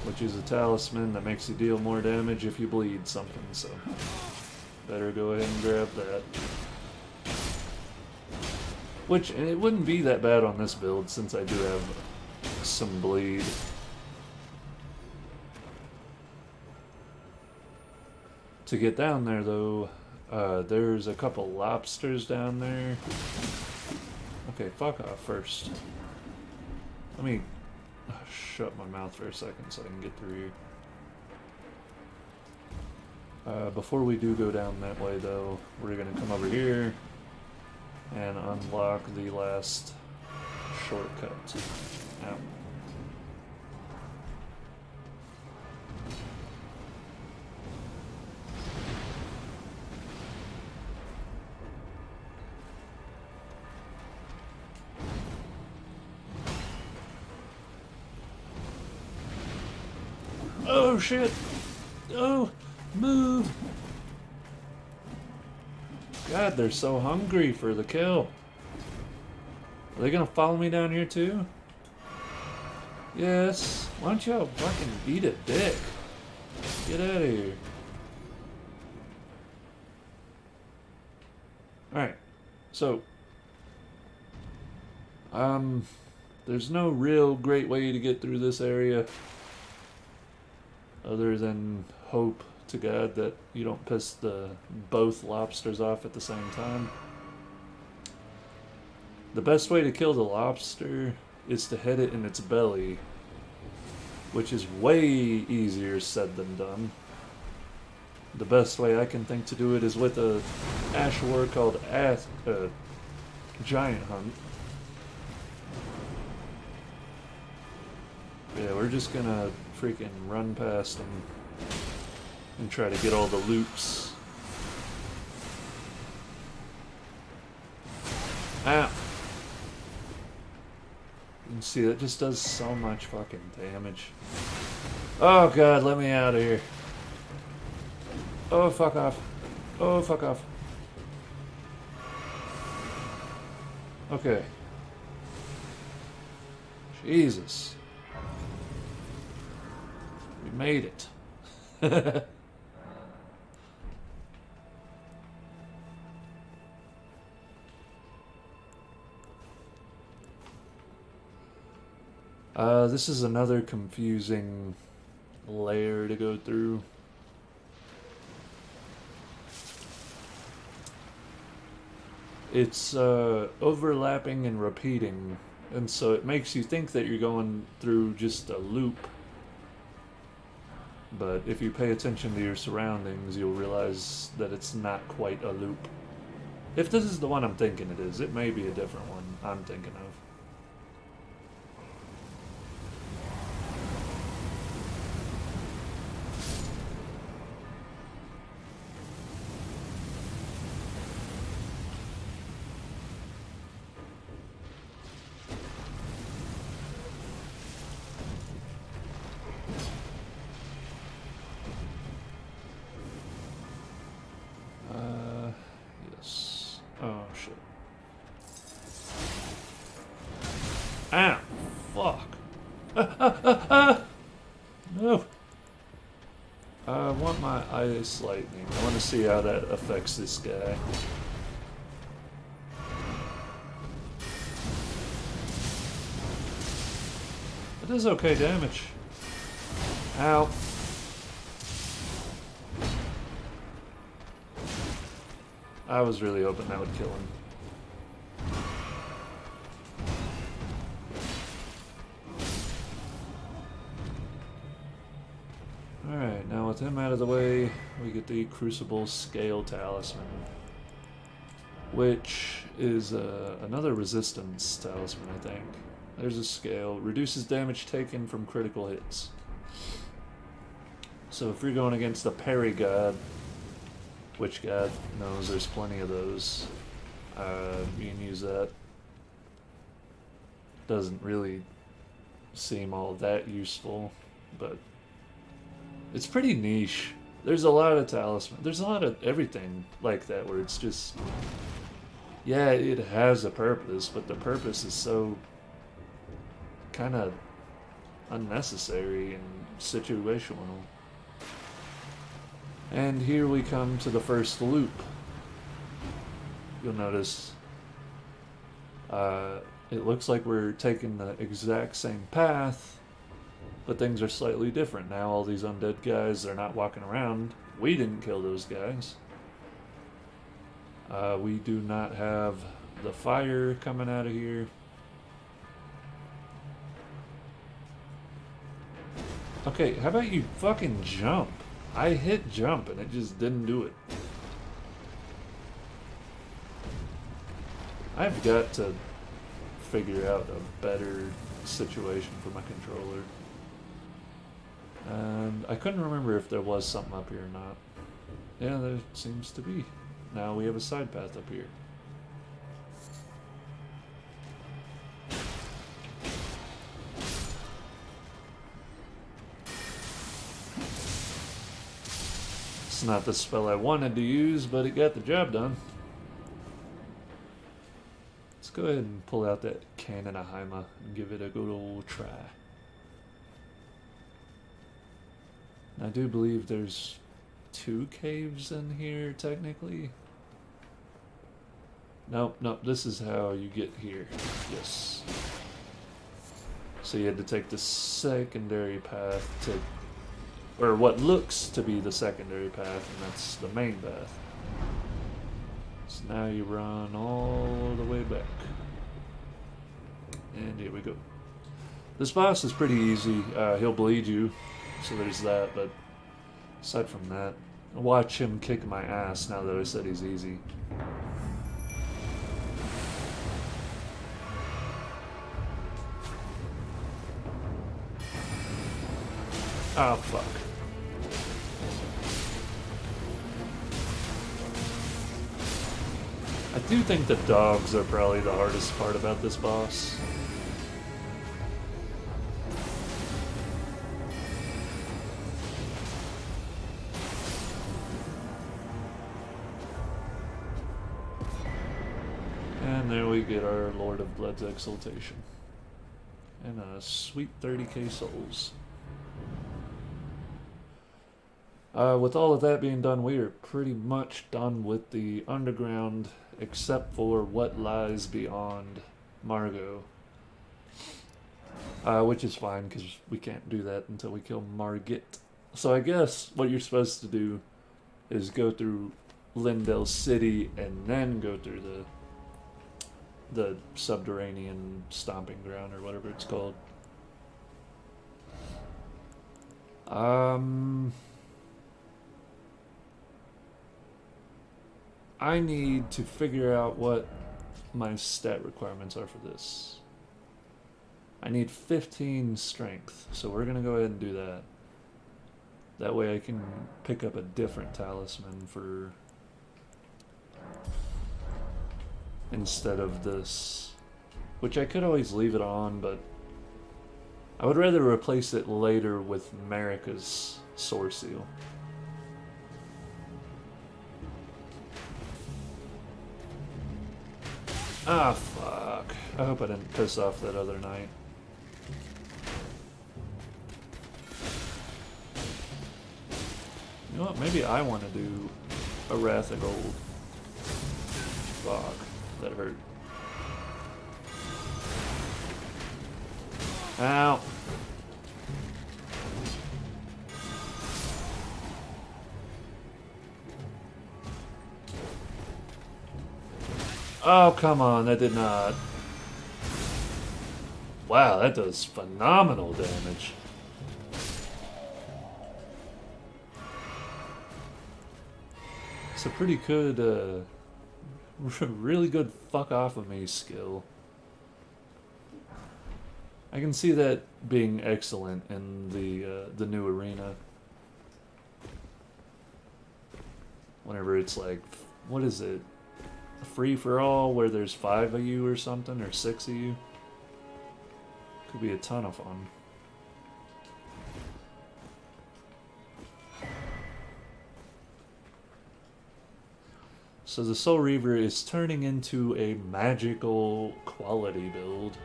which is a talisman that makes you deal more damage if you bleed something, so better go ahead and grab that. Which, it wouldn't be that bad on this build since I do have some bleed. To get down there though, there's a couple lobsters down there. Okay, fuck off first. Let me shut my mouth for a second so I can get through here. Before we do go down that way though, we're gonna come over here and unlock the last shortcut. Ow. Oh shit! Oh, move! God, they're so hungry for the kill. Are they gonna follow me down here too? Yes. Why don't y'all fucking eat a dick? Get out of here. Alright. So, there's no real great way to get through this area other than hope to God that you don't piss both lobsters off at the same time. The best way to kill the lobster is to hit it in its belly, which is way easier said than done. The best way I can think to do it is with a ash war called Giant Hunt. Yeah, we're just gonna freaking run past them and try to get all the loops. Ow! You can see that just does so much fucking damage. Oh god, let me out of here. Oh fuck off. Oh fuck off. Okay. Jesus. We made it. This is another confusing layer to go through. It's overlapping and repeating, and so it makes you think that you're going through just a loop. But if you pay attention to your surroundings, you'll realize that it's not quite a loop. If this is the one I'm thinking it is, it may be a different one I'm thinking of. Ah, fuck. No. I want my ice lightning. I want to see how that affects this guy. It does okay damage. Ow. I was really hoping that would kill him. Alright, now with him out of the way, we get the Crucible Scale Talisman, which is another resistance talisman, I think. There's a scale. Reduces damage taken from critical hits. So if you're going against a parry god, which god knows there's plenty of those, you can use that. Doesn't really seem all that useful, but it's pretty niche. There's a lot of talisman. There's a lot of everything like that where it's just, yeah, it has a purpose, but the purpose is so kind of unnecessary and situational. And here we come to the first loop. You'll notice it looks like we're taking the exact same path, but things are slightly different. Now all these undead guys, they're not walking around. We didn't kill those guys. We do not have the fire coming out of here. Okay, how about you fucking jump? I hit jump and it just didn't do it. I've got to figure out a better situation for my controller. And I couldn't remember if there was something up here or not. Yeah, there seems to be. Now we have a side path up here. It's not the spell I wanted to use, but it got the job done. Let's go ahead and pull out that Cannon of Haima and give it a good old try. I do believe there's 2 caves in here, technically. Nope, nope, this is how you get here. Yes. So you had to take the secondary path to, or what looks to be the secondary path, and that's the main path. So now you run all the way back. And here we go. This boss is pretty easy. He'll bleed you, so there's that, but aside from that, watch him kick my ass now that I said he's easy. Oh, fuck. I do think the dogs are probably the hardest part about this boss. And there we get our Lord of Blood's Exaltation. And a sweet 30k souls. With all of that being done, we are pretty much done with the underground, except for what lies beyond Margot. Which is fine, because we can't do that until we kill Margit. So I guess what you're supposed to do is go through Leyndell City and then go through the subterranean stomping ground, or whatever it's called. I need to figure out what my stat requirements are for this. I need 15 strength, so we're going to go ahead and do that. That way I can pick up a different talisman for instead of this, which I could always leave it on, but I would rather replace it later with Marika's Sword Seal. Ah, fuck. I hope I didn't piss off that other knight. You know what? Maybe I want to do a Wrath of Gold. Fuck. That hurt. Ow. Oh, come on. That did not. Wow, that does phenomenal damage. It's a pretty good, really good fuck off of me skill. I can see that being excellent in the new arena. Whenever it's like, what is it? A free for all where there's 5 of you or something, or 6 of you. Could be a ton of fun. So the Soul Reaver is turning into a magical quality build,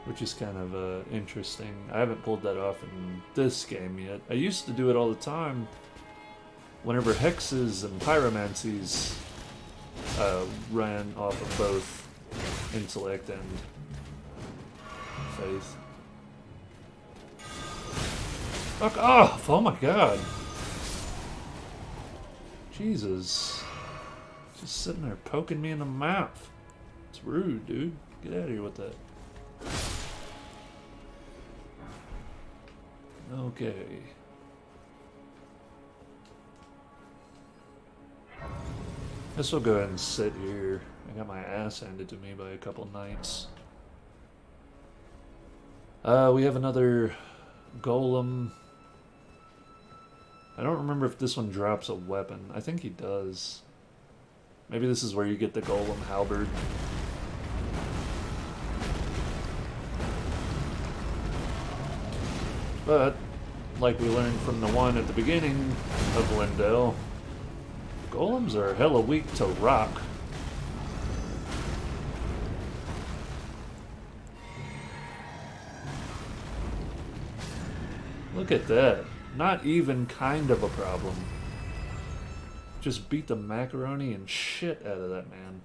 which is kind of interesting. I haven't pulled that off in this game yet. I used to do it all the time whenever hexes and pyromancies ran off of both intellect and faith. Fuck off! Oh my god! Jesus. Just sitting there poking me in the mouth. It's rude, dude. Get out of here with that. Okay. Guess we'll go ahead and sit here. I got my ass handed to me by a couple knights. We have another golem. I don't remember if this one drops a weapon. I think he does. Maybe this is where you get the golem halberd. But, like we learned from the one at the beginning of Leyndell, golems are hella weak to rock. Look at that. Not even kind of a problem. Just beat the macaroni and shit out of that man.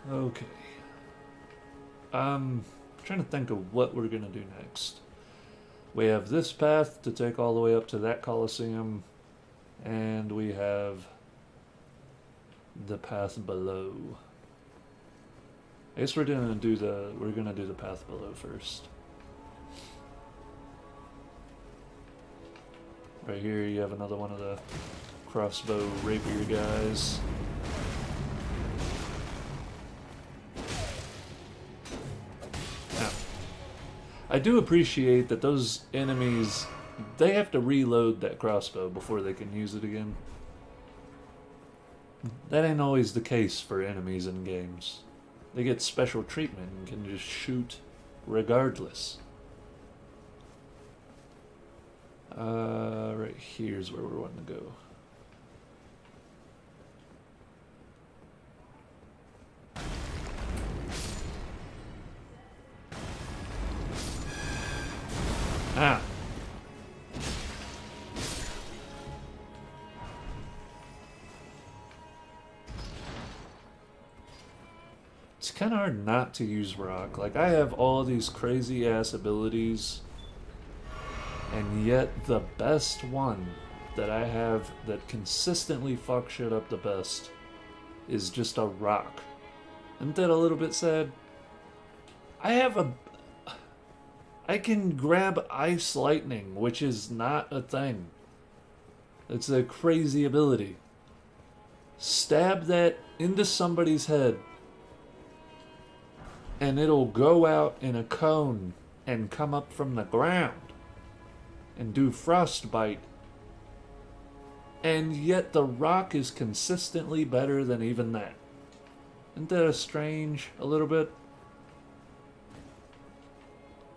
Okay. I'm trying to think of what we're gonna do next. We have this path to take all the way up to that Colosseum, and we have the path below. I guess we're gonna do the path below first. Right here you have another one of the crossbow rapier guys. Now, I do appreciate that those enemies, they have to reload that crossbow before they can use it again. That ain't always the case for enemies in games. They get special treatment and can just shoot regardless. Right here's where we're wanting to go. Ah! It's kind of hard not to use rock. Like, I have all these crazy ass abilities, and yet the best one that I have that consistently fucks shit up the best is just a rock. Isn't that a little bit sad? I can grab ice lightning, which is not a thing. It's a crazy ability. Stab that into somebody's head, and it'll go out in a cone and come up from the ground and do frostbite. And yet the rock is consistently better than even that. Isn't that strange a little bit?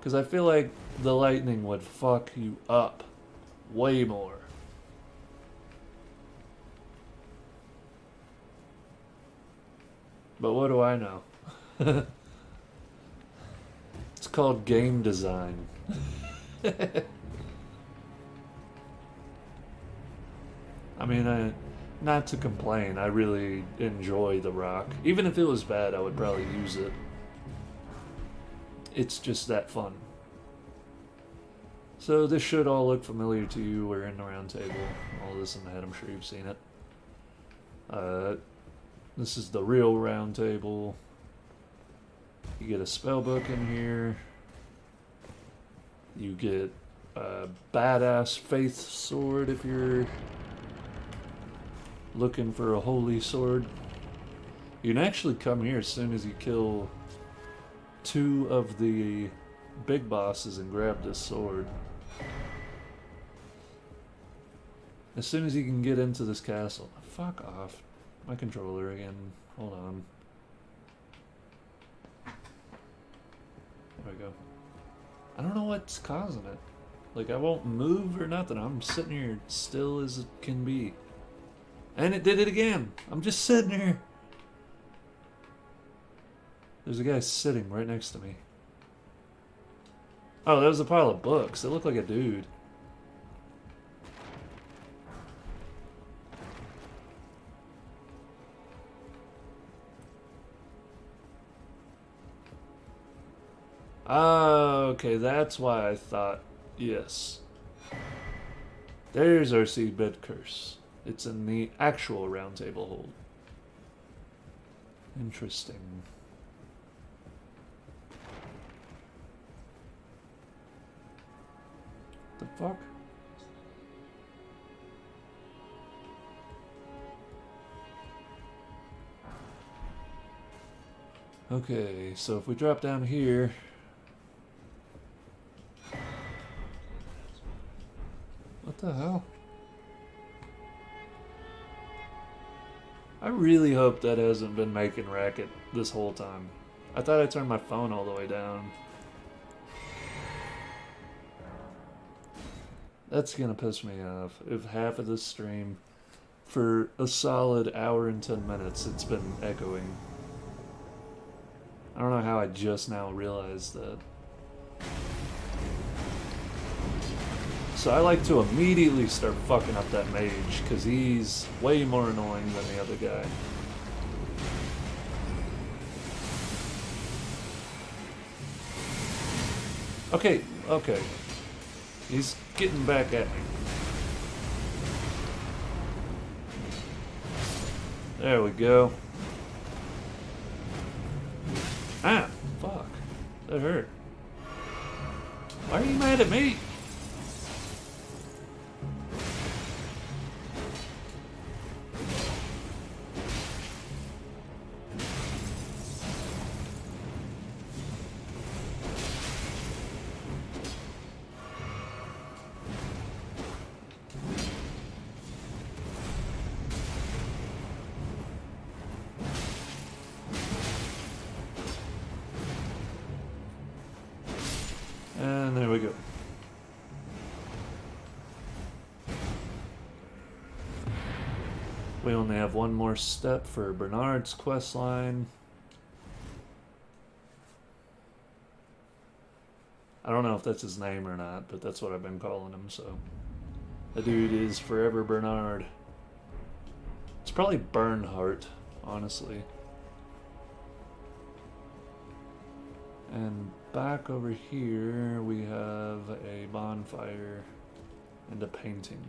Because I feel like the lightning would fuck you up way more. But what do I know? It's called game design. I mean, not to complain, I really enjoy the rock. Even if it was bad, I would probably use it. It's just that fun. So this should all look familiar to you. We're in the round table. All this in the head, I'm sure you've seen it. This is the real round table. You get a spell book in here. You get a badass faith sword if you're looking for a holy sword. You can actually come here as soon as you kill 2 of the big bosses and grab this sword. As soon as you can get into this castle. Fuck off. My controller again. Hold on. There we go. I don't know what's causing it. Like, I won't move or nothing. I'm sitting here still as it can be. And it did it again. I'm just sitting here. There's a guy sitting right next to me. Oh, that was a pile of books. It looked like a dude. Okay, that's why I thought, yes. There's our seedbed curse. It's in the actual round table hold. Interesting. The fuck? Okay, so if we drop down here... What the hell? I really hope that hasn't been making racket this whole time. I thought I turned my phone all the way down. That's gonna piss me off. If half of this stream, for a solid hour and 10 minutes, it's been echoing. I don't know how I just now realized that. So I like to immediately start fucking up that mage, because he's way more annoying than the other guy. Okay, okay. He's getting back at me. There we go. Ah, fuck. That hurt. Why are you mad at me? And there we go. We only have one more step for Bernard's quest line. I don't know if that's his name or not, but that's what I've been calling him, so. The dude is forever Bernard. It's probably Bernhardt, honestly. And back over here, we have a bonfire and a painting.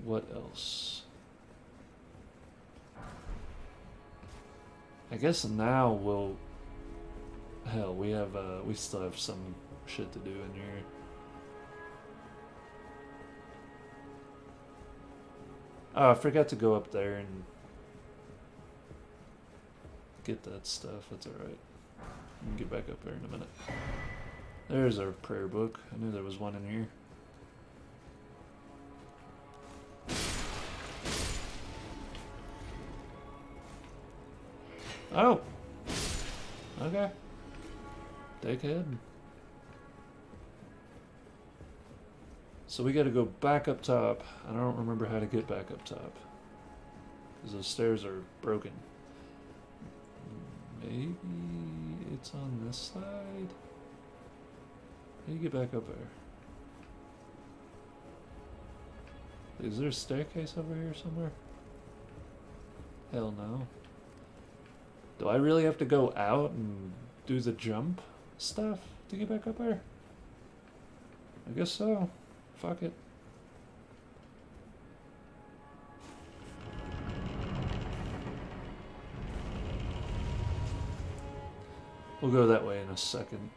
What else? I guess now we'll... Hell, we still have some shit to do in here. Oh, I forgot to go up there and get that stuff. That's alright. We can get back up there in a minute. There's our prayer book. I knew there was one in here. Oh! Okay. Dickhead. So we gotta go back up top. I don't remember how to get back up top. Because those stairs are broken. Maybe it's on this side? How do you get back up there? Is there a staircase over here somewhere? Hell no. Do I really have to go out and do the jump stuff to get back up there? I guess so. Fuck it. We'll go that way in a second.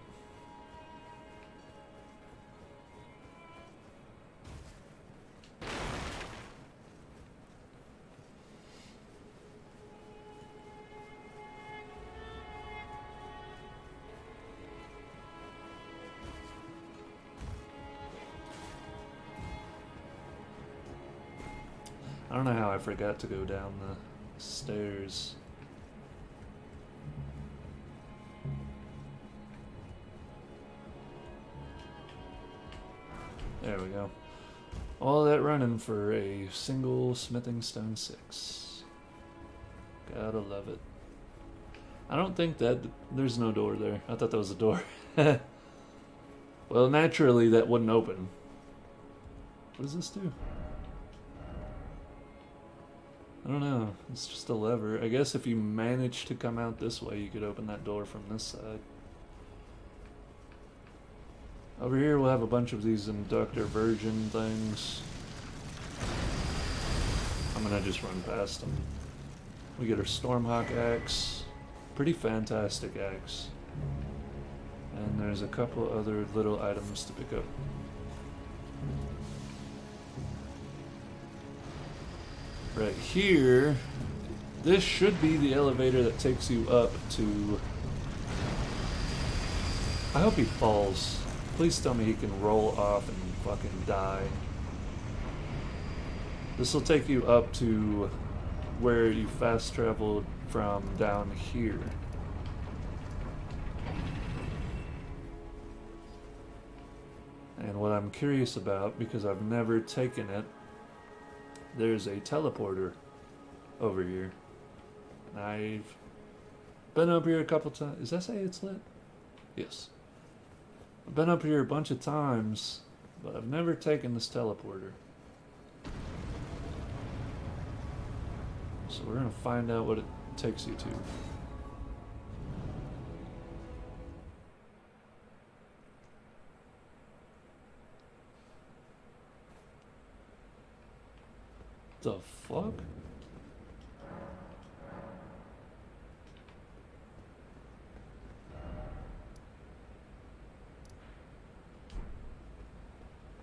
I don't know how I forgot to go down the stairs. There we go. All that running for a single smithing stone 6. Gotta love it. I don't think that... There's no door there. I thought that was a door. Well, naturally that wouldn't open. What does this do? I don't know. It's just a lever. I guess if you manage to come out this way, you could open that door from this side. Over here we'll have a bunch of these inductor virgin things. I'm gonna just run past them. We get our Stormhawk axe. Pretty fantastic axe. And there's a couple other little items to pick up. Right here, this should be the elevator that takes you up to... I hope he falls. Please tell me he can roll off and fucking die. This will take you up to where you fast traveled from down here. And what I'm curious about, because I've never taken it, there's a teleporter over here. And I've been up here a couple times. Does that say it's lit? Yes. I've been up here a bunch of times, but I've never taken this teleporter. So we're gonna find out what it takes you to. The fuck?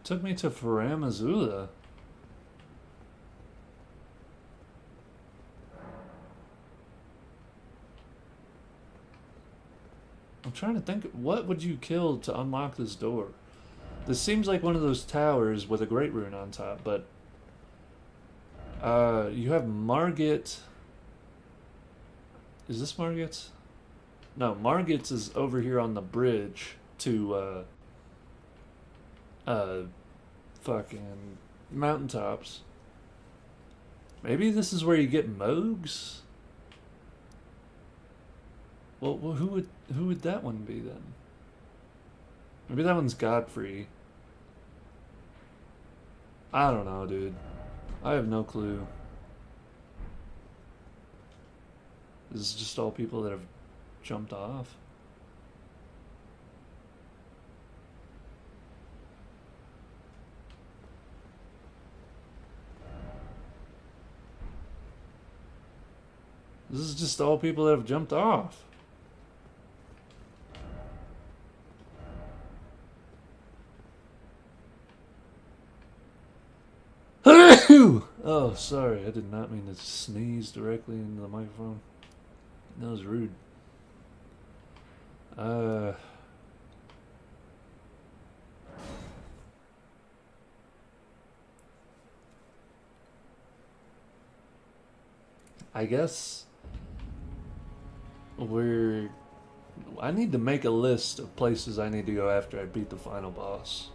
Took me to Faramazula. I'm trying to think, what would you kill to unlock this door? This seems like one of those towers with a great rune on top, but you have Margit. Is this Margit's? No, Margit's is over here on the bridge to fucking mountaintops. Maybe this is where you get Mogs? Well, who would that one be then? Maybe that one's Godfrey. I don't know, dude. I have no clue. This is just all people that have jumped off. This is just all people that have jumped off. Oh, sorry. I did not mean to sneeze directly into the microphone. That was rude. I guess I need to make a list of places I need to go after I beat the final boss.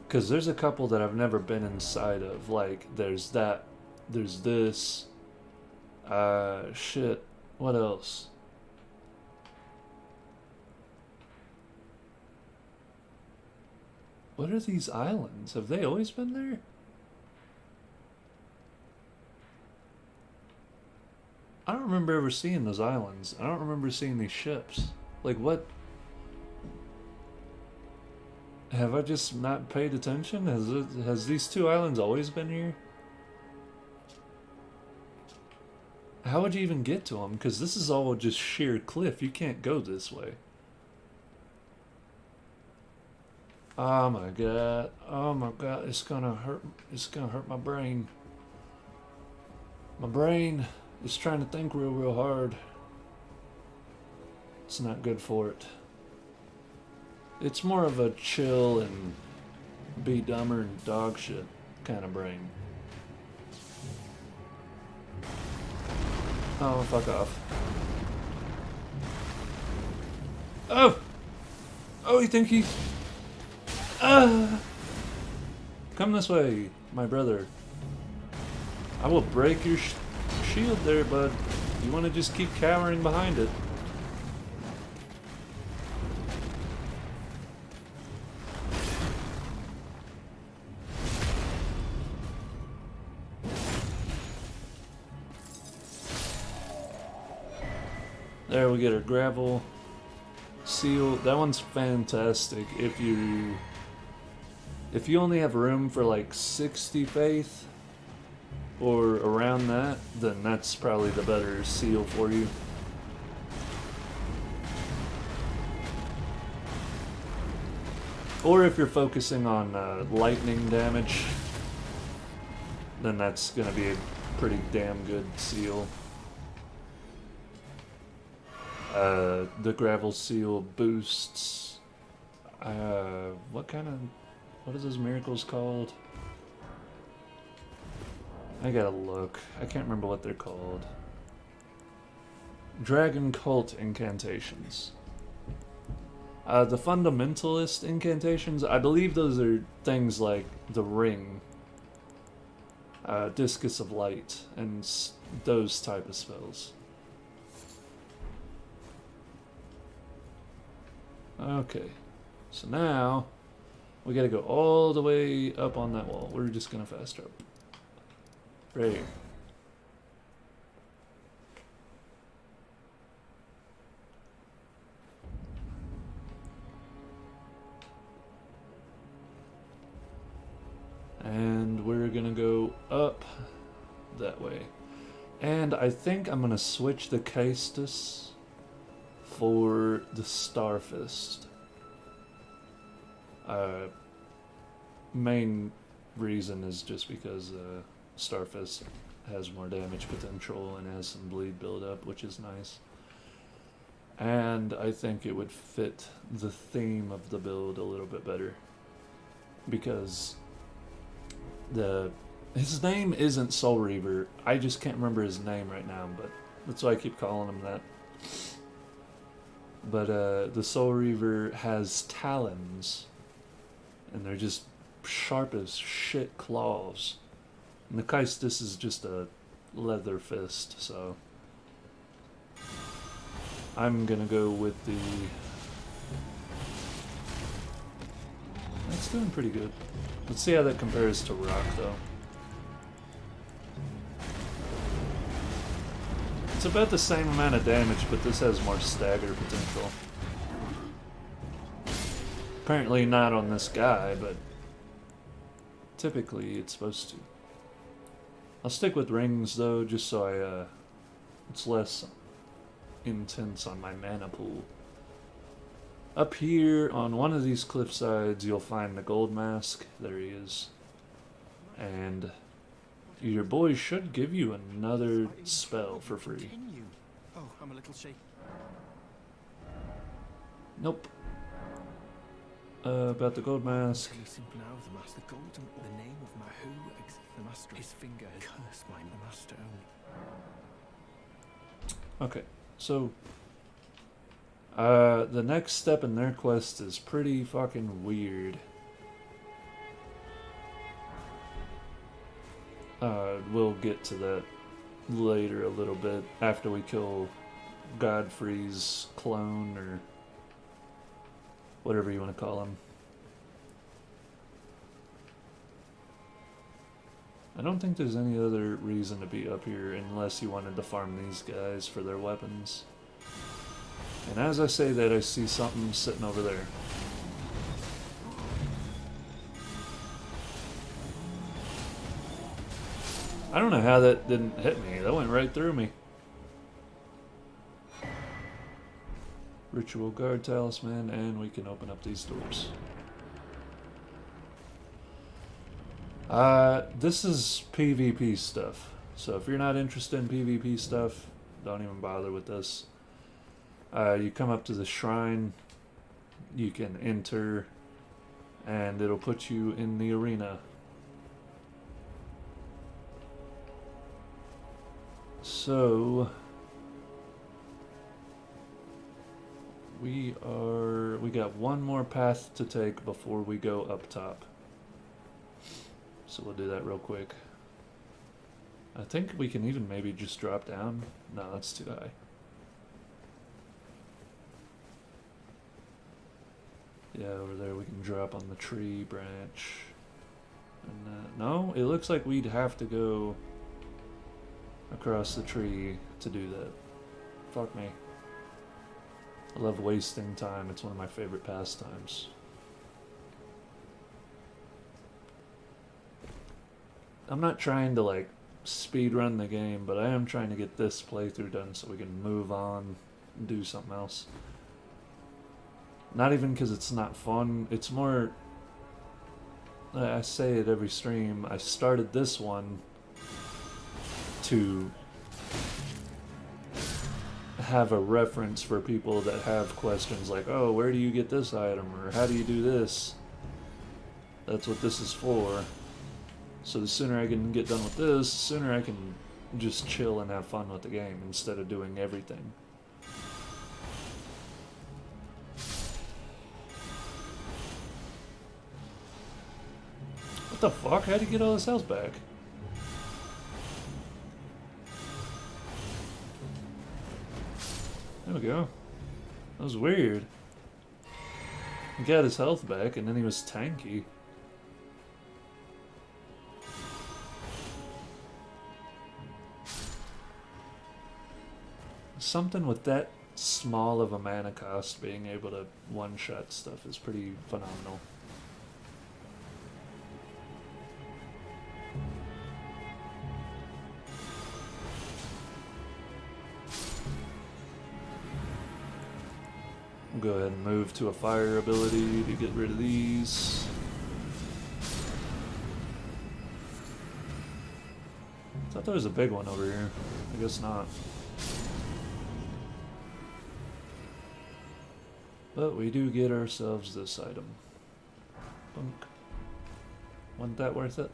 Because there's a couple that I've never been inside of. Like, there's that. There's this. Shit. What else? What are these islands? Have they always been there? I don't remember ever seeing those islands. I don't remember seeing these ships. Like, what? Have I just not paid attention? Has these two islands always been here? How would you even get to them? Because this is all just sheer cliff. You can't go this way. Oh my god. Oh my god. It's gonna hurt. It's gonna hurt my brain. My brain is trying to think real hard. It's not good for it. It's more of a chill and be dumber and dog shit kind of brain. Oh, fuck off. Oh! Oh, you think he's... Come this way, my brother. I will break your shield there, bud. You want to just keep cowering behind it. There we get our gravel seal. That one's fantastic. If you only have room for like 60 faith or around that, then that's probably the better seal for you. Or if you're focusing on lightning damage, then that's gonna be a pretty damn good seal. The gravel seal boosts. What are those miracles called? I gotta look. I can't remember what they're called. Dragon cult incantations. The fundamentalist incantations, I believe those are things like the ring, discus of light, and those type of spells. Okay, so now we gotta go all the way up on that wall. We're just gonna fast travel. Right here. And we're gonna go up that way. And I think I'm gonna switch the Caestus for the Starfist. Main reason is just because Starfist has more damage potential and has some bleed buildup, which is nice. And I think it would fit the theme of the build a little bit better. Because his name isn't Soul Reaver. I just can't remember his name right now, but that's why I keep calling him that. But the Soul Reaver has talons, and they're just sharp as shit claws. And the Caestus is just a leather fist, so I'm gonna go with the... That's doing pretty good. Let's see how that compares to rock, though. It's about the same amount of damage, but this has more stagger potential. Apparently not on this guy, but typically it's supposed to. I'll stick with rings, though, just so it's less intense on my mana pool. Up here on one of these cliff sides, you'll find the gold mask. There he is. And your boy should give you another spell for free. Oh, I'm a little shaky. Nope. About the gold mask. Now the master, the name of my the master, his finger has cursed my master only. Okay, so the next step in their quest is pretty fucking weird. We'll get to that later a little bit after we kill Godfrey's clone or whatever you want to call him. I don't think there's any other reason to be up here unless you wanted to farm these guys for their weapons. And as I say that, I see something sitting over there. I don't know how that didn't hit me. That went right through me. Ritual guard talisman, and we can open up these doors. This is PvP stuff. So if you're not interested in PvP stuff, don't even bother with this. You come up to the shrine, you can enter, and it'll put you in the arena. So we got one more path to take before we go up top. So we'll do that real quick. I think we can even maybe just drop down. No, that's too high. Yeah, over there we can drop on the tree branch. And no, it looks like we'd have to go across the tree to do that. Fuck me. I love wasting time. It's one of my favorite pastimes. I'm not trying to like speed run the game, but I am trying to get this playthrough done so we can move on and do something else. Not even because it's not fun, it's more, I say it every stream, I started this one to have a reference for people that have questions like, oh, where do you get this item, or how do you do this? That's what this is for. So the sooner I can get done with this, the sooner I can just chill and have fun with the game instead of doing everything. What the fuck? How'd you get all this health back? There we go. That was weird. He got his health back and then he was tanky. Something with that small of a mana cost being able to one-shot stuff is pretty phenomenal. We'll go ahead and move to a fire ability to get rid of these. Thought there was a big one over here. I guess not. But we do get ourselves this item. Bunk. Wasn't that worth it?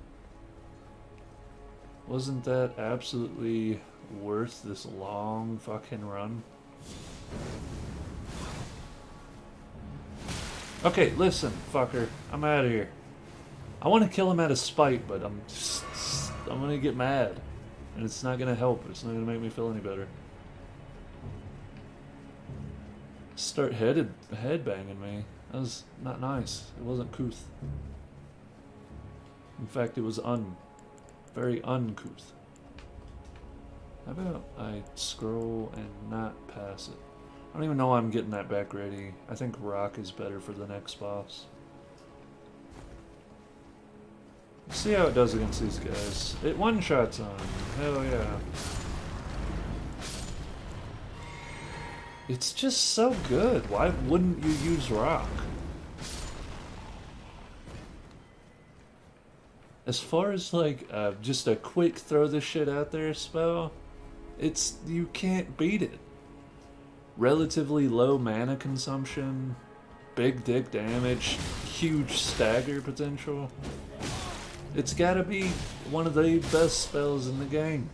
Wasn't that absolutely worth this long fucking run? Okay, listen, fucker. I'm out of here. I want to kill him out of spite, but I'm gonna get mad. And it's not gonna help. It's not gonna make me feel any better. Start headbanging me. That was not nice. It wasn't couth. In fact, it was very uncouth. How about I scroll and not pass it? I don't even know why I'm getting that back ready. I think rock is better for the next boss. See how it does against these guys. It one-shots on. Hell yeah. It's just so good. Why wouldn't you use rock? As far as like just a quick throw this shit out there spell, you can't beat it. Relatively low mana consumption, big dick damage, huge stagger potential. It's gotta be one of the best spells in the game.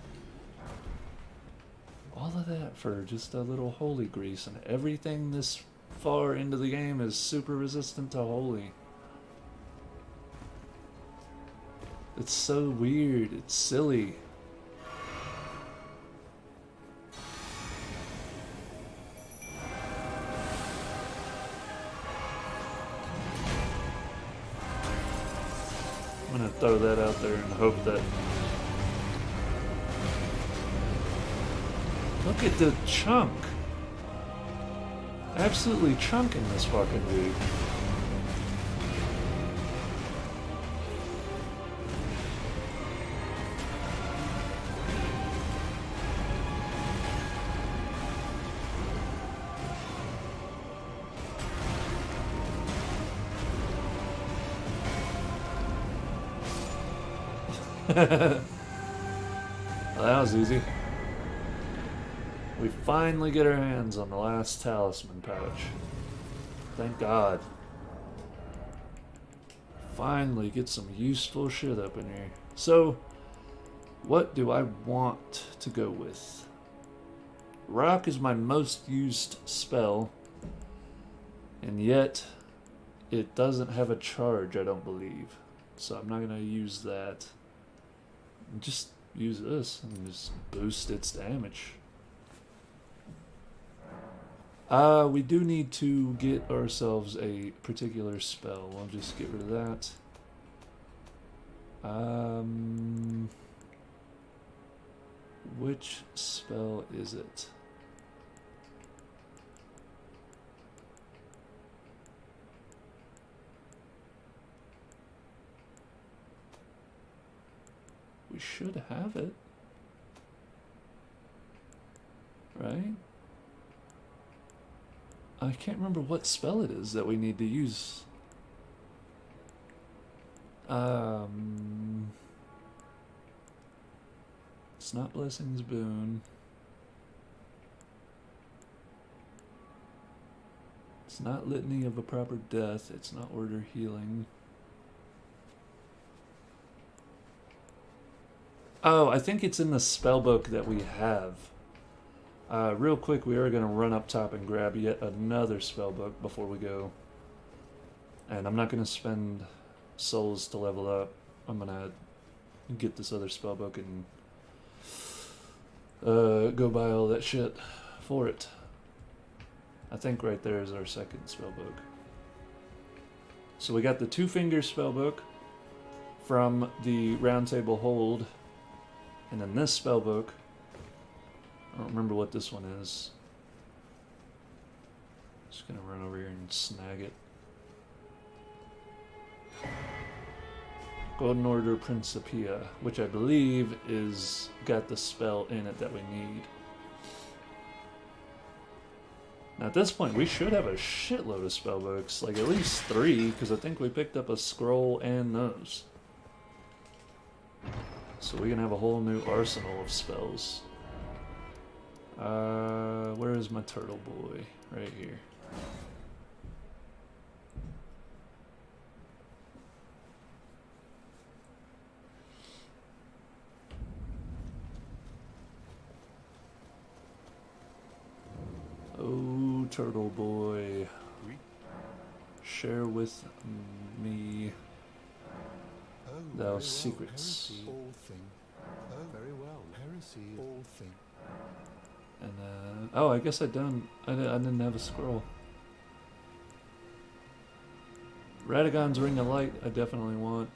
All of that for just a little holy grease, and everything this far into the game is super resistant to holy. It's so weird, it's silly. I'm gonna throw that out there and hope that... Look at the chunk! Absolutely chunking this fucking dude. Well, that was easy. We finally get our hands on the last talisman pouch. Thank God. Finally get some useful shit up in here. So, what do I want to go with? Rock is my most used spell, and yet it doesn't have a charge, I don't believe. So I'm not gonna use that. Just use this and just boost its damage. We do need to get ourselves a particular spell. We'll just get rid of that. Which spell is it? We should have it. Right? I can't remember what spell it is that we need to use. It's not Blessing's Boon. It's not Litany of a Proper Death. It's not Order Healing. Oh, I think it's in the spellbook that we have. Real quick, we are going to run up top and grab yet another spellbook before we go. And I'm not going to spend souls to level up. I'm going to get this other spellbook and go buy all that shit for it. I think right there is our second spellbook. So we got the two-finger spellbook from the Round Table Hold. And then this spellbook, I don't remember what this one is. Just gonna run over here and snag it. Golden Order Principia, which I believe is got the spell in it that we need. Now at this point we should have a shitload of spellbooks, like at least 3, because I think we picked up a scroll and those. So we can have a whole new arsenal of spells. Where is my turtle boy? Right here. Oh, turtle boy. Share with me thou secrets. Very well. Heresy, all thing. And oh, I guess I didn't have a scroll. Radagon's Ring of Light, I definitely want.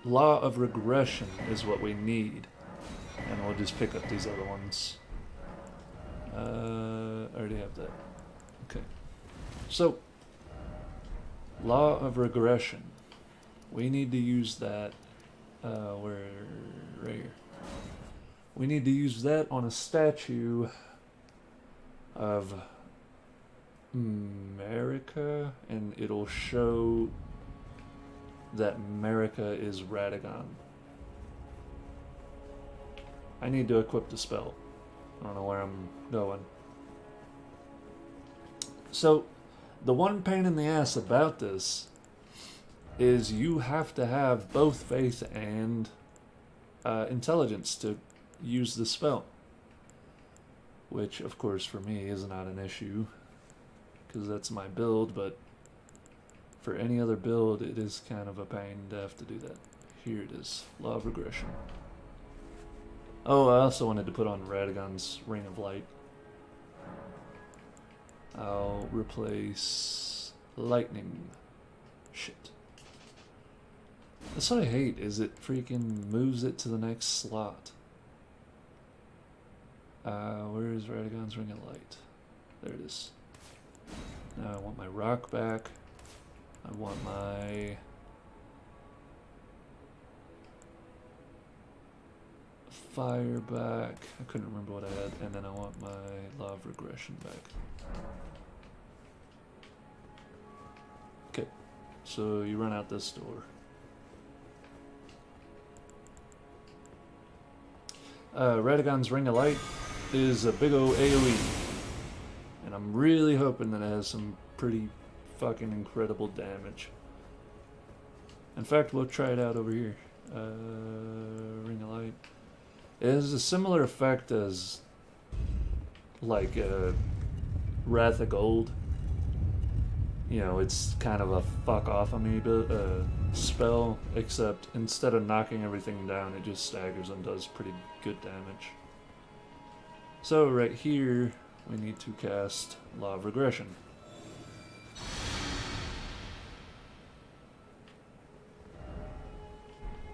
Law of Regression is what we need, and we'll just pick up these other ones. I already have that. Okay. So, Law of Regression. We need to use that. Right here. We need to use that on a statue of Marika, and it'll show that Marika is Radagon. I need to equip the spell. I don't know where I'm going. So, the one pain in the ass about this is you have to have both faith and intelligence to use the spell. which of course for me is not an issue because that's my build, but for any other build it is kind of a pain to have to do that. Here it is, Law of Regression. Oh, I also wanted to put on Radagon's Ring of Light. I'll replace lightning. Shit. That's what I hate, is it freaking moves it to the next slot. Where is Radagon's Ring of Light? There it is. Now I want my rock back. I want my fire back. I couldn't remember what I had. And then I want my Law of Regression back. Okay, so you run out this door. Radagon's Ring of Light is a big ol' AoE. And I'm really hoping that it has some pretty fucking incredible damage. In fact, we'll try it out over here. Ring of Light. It has a similar effect as like Wrath of Gold. You know, it's kind of a fuck off on me spell, except instead of knocking everything down, it just staggers and does pretty good damage. So right here, we need to cast Law of Regression.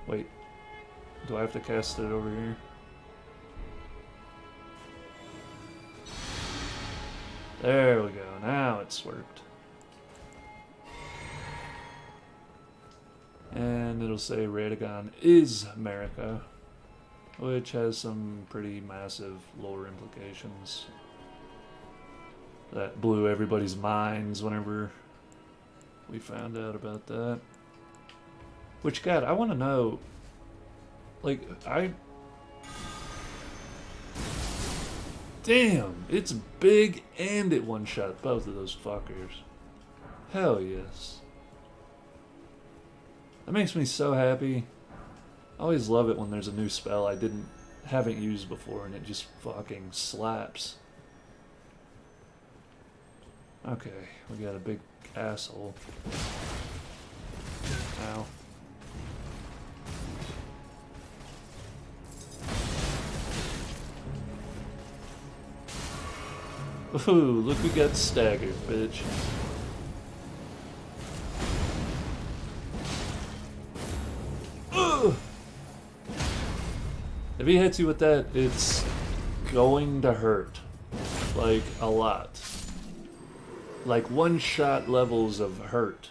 Wait, do I have to cast it over here? There we go, now it's worked. And it'll say Radagon is America, which has some pretty massive lore implications. That blew everybody's minds whenever we found out about that. Which, God, I want to know, like, damn, it's big and it one-shot both of those fuckers. Hell yes. That makes me so happy. I always love it when there's a new spell I haven't used before and it just fucking slaps. Okay, we got a big asshole. Ow. Ooh, look who got staggered, bitch. Ugh! If he hits you with that, it's going to hurt. Like, a lot. Like, one-shot levels of hurt.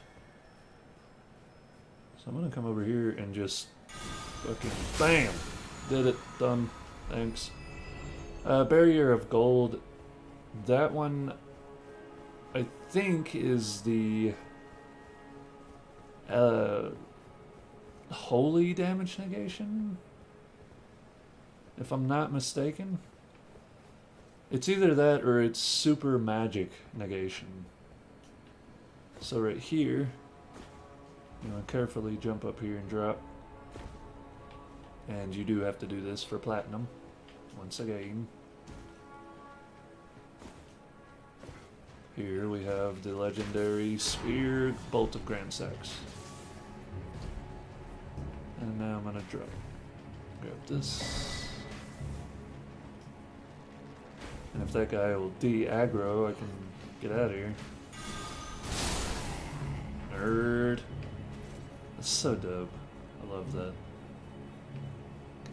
So I'm gonna come over here and just fucking BAM! Did it. Done. Thanks. Barrier of Gold. That one, I think, is the holy damage negation, if I'm not mistaken. It's either that or it's super magic negation. So right here, you want to carefully jump up here and drop. And you do have to do this for platinum, once again. Here we have the legendary Spear Bolt of Grand Sax. And now I'm gonna grab this. And if that guy will de-aggro, I can get out of here. Nerd. That's so dope. I love that.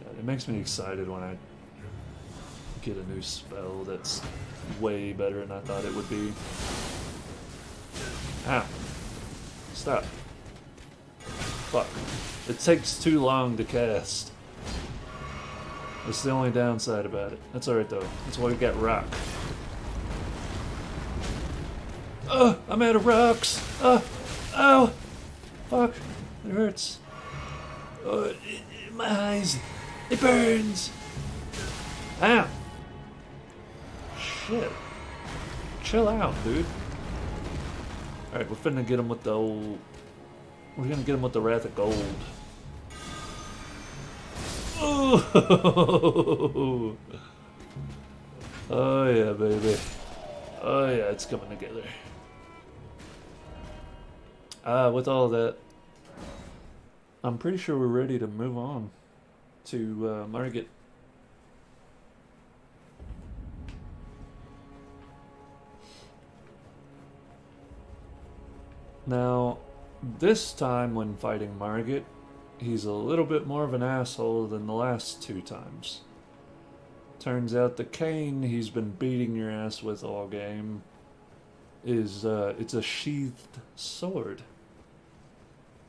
God, it makes me excited when I get a new spell that's way better than I thought it would be. Ow. Stop. Fuck. It takes too long to cast. That's the only downside about it. That's alright though. That's why we got rock. I'm out of rocks! Ow! Fuck. It hurts. My eyes. It burns! Ow! Shit. Chill out, dude. Alright, we're finna get him with the old... We're gonna get him with the Wrath of Gold. Oh! Oh yeah, baby. Oh yeah, it's coming together. With all that, I'm pretty sure we're ready to move on to Margit. Now, this time when fighting Margit, he's a little bit more of an asshole than the last 2 times. Turns out the cane he's been beating your ass with all game is, it's a sheathed sword.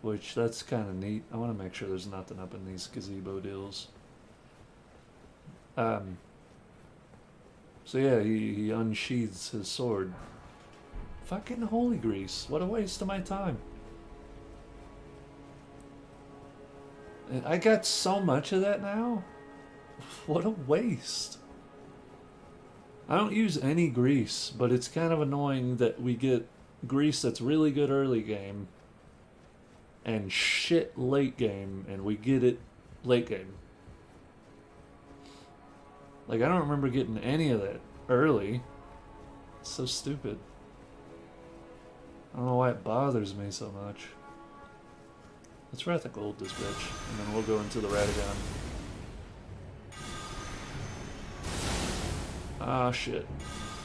Which, that's kind of neat. I want to make sure there's nothing up in these gazebo deals. So yeah, he unsheathes his sword. Fucking holy grease. What a waste of my time. And I got so much of that now. What a waste. I don't use any grease, but it's kind of annoying that we get grease that's really good early game and shit late game, and we get it late game. Like, I don't remember getting any of that early. It's so stupid. I don't know why it bothers me so much. Let's Wrath of Gold this bitch, and then we'll go into the Radagon. Ah, shit.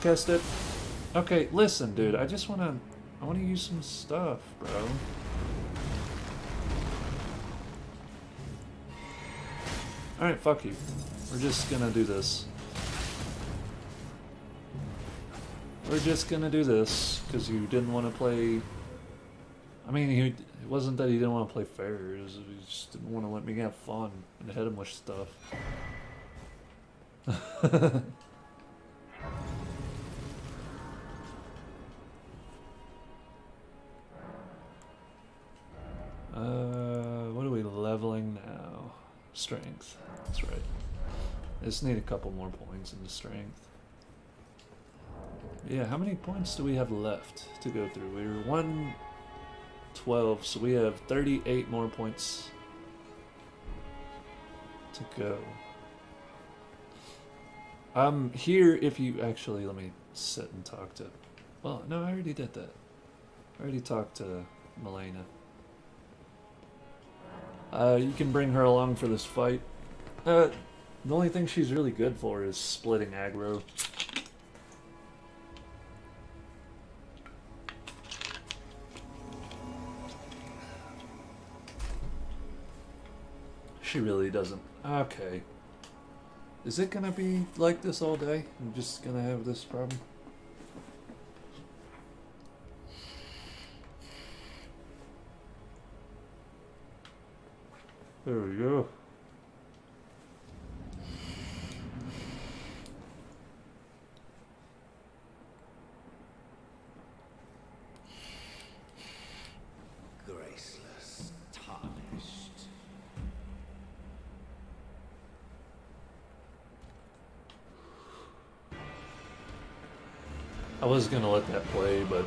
Cast it. Okay, listen, dude. I wanna use some stuff, bro. Alright, fuck you. We're just gonna do this. We're just gonna do this, because you didn't want to play... I mean, it wasn't that he didn't want to play fair, he just didn't want to let me have fun and hit him with stuff. What are we leveling now? Strength. That's right. I just need a couple more points in the strength. Yeah, how many points do we have left to go through? We're 112, so we have 38 more points to go. Here, if you actually, let me sit and talk to... Well, no, I already did that. I already talked to Milena. You can bring her along for this fight. The only thing she's really good for is splitting aggro. She really doesn't. Okay. Is it gonna be like this all day? I'm just gonna have this problem? There we go. Graceless, tarnished. I was gonna let that play, but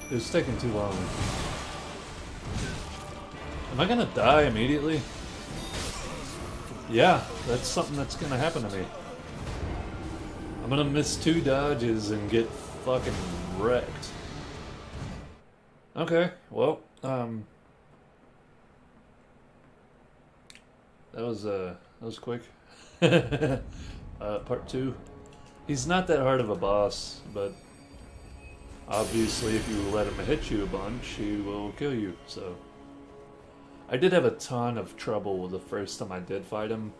it was taking too long. Am I gonna die immediately? Yeah, that's something that's gonna happen to me. I'm gonna miss 2 dodges and get fucking wrecked. Okay, well, that was quick. Part 2. He's not that hard of a boss, but obviously if you let him hit you a bunch, he will kill you, so... I did have a ton of trouble the first time I did fight him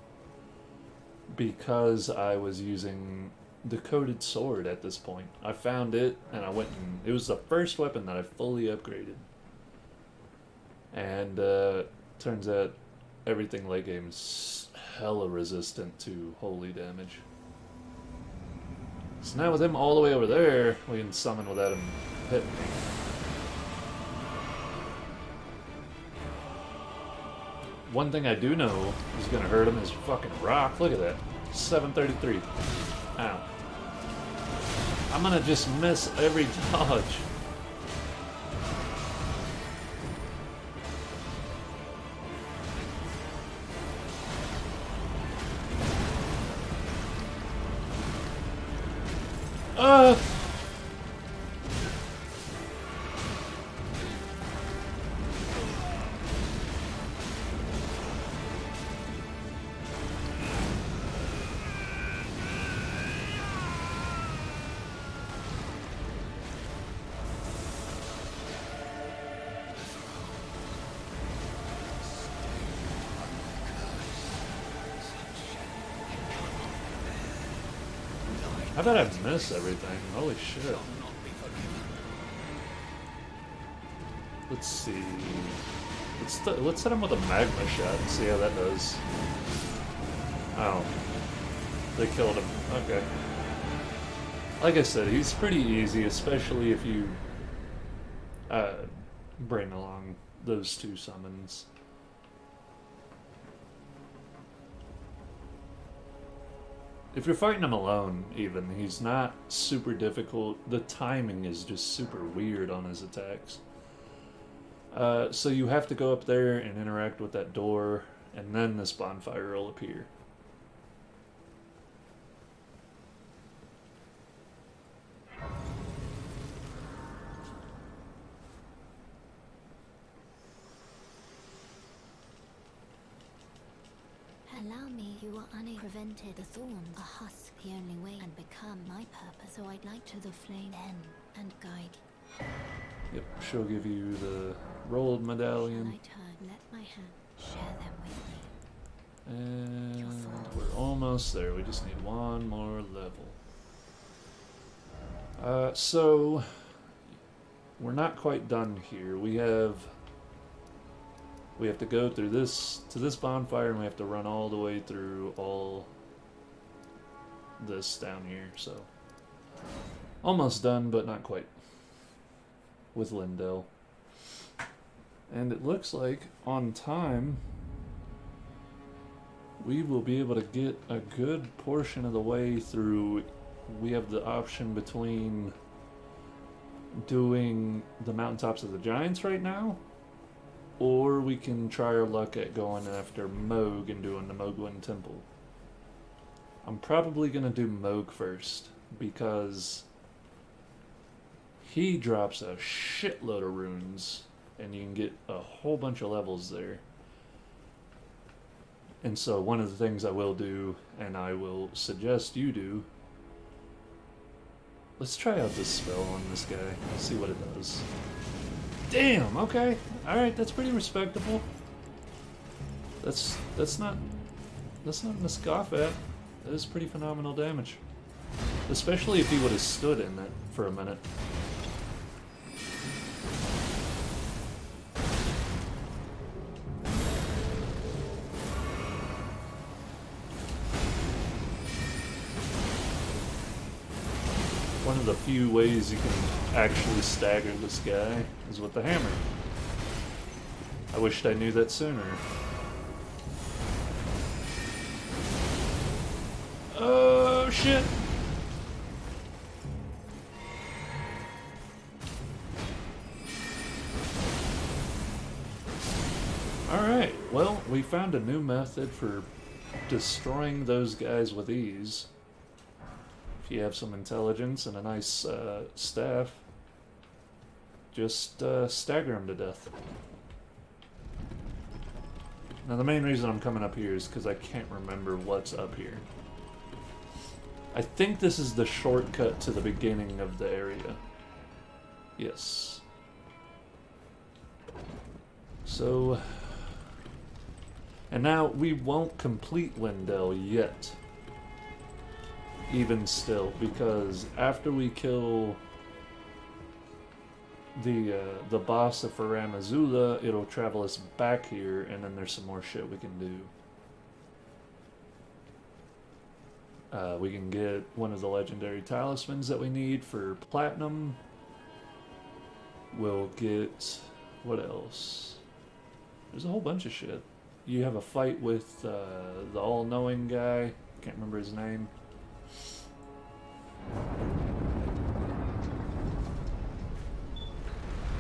because I was using the coated sword at this point. I found it and I went and... It was the first weapon that I fully upgraded. And turns out everything late game is hella resistant to holy damage. So now with him all the way over there, we can summon without him hitting me. One thing I do know is gonna hurt him is fucking rock. Look at that. 733. Ow. I'm gonna just miss every dodge. did I miss everything? Holy shit. Let's see. Let's hit him with a magma shot and see how that does. Oh. They killed him. Okay. Like I said, he's pretty easy, especially if you bring along those two summons. If you're fighting him alone, even, he's not super difficult. The timing is just super weird on his attacks. So you have to go up there and interact with that door, and then this bonfire will appear. Allow me, you are unable prevented the thorns, a husk, the only way and become my purpose, so I'd like to the flame then and guide. Yep, she'll give you the rolled medallion. Shall I turn, let my hand share them with me. And we're almost there. We just need one more level. So we're not quite done here. We have to go through this to this bonfire, and we have to run all the way through all this down here. So almost done, but not quite. With Leyndell. And it looks like on time we will be able to get a good portion of the way through. We have the option between doing the Mountaintops of the Giants right now, or we can try our luck at going after Moog and doing the Mogwin Temple. I'm probably going to do Moog first, because he drops a shitload of runes, and you can get a whole bunch of levels there. And so one of the things I will do, and I will suggest you do, let's try out this spell on this guy, see what it does. Damn, okay. Alright, that's pretty respectable. That's not nothing to scoff at. That is pretty phenomenal damage. Especially if he would have stood in it for a minute. One of the few ways you can actually stagger this guy is with the hammer. I wished I knew that sooner. Oh shit! Alright, well, we found a new method for destroying those guys with ease. If you have some intelligence and a nice staff, just stagger them to death. Now the main reason I'm coming up here is because I can't remember what's up here. I think this is the shortcut to the beginning of the area. Yes. So, and now we won't complete Leyndell yet. Even still, because after we kill the boss of Faram Azula, it'll travel us back here, and then there's some more shit we can do. We can get one of the legendary talismans that we need for platinum. We'll get... what else? There's a whole bunch of shit. You have a fight with the all-knowing guy. Can't remember his name.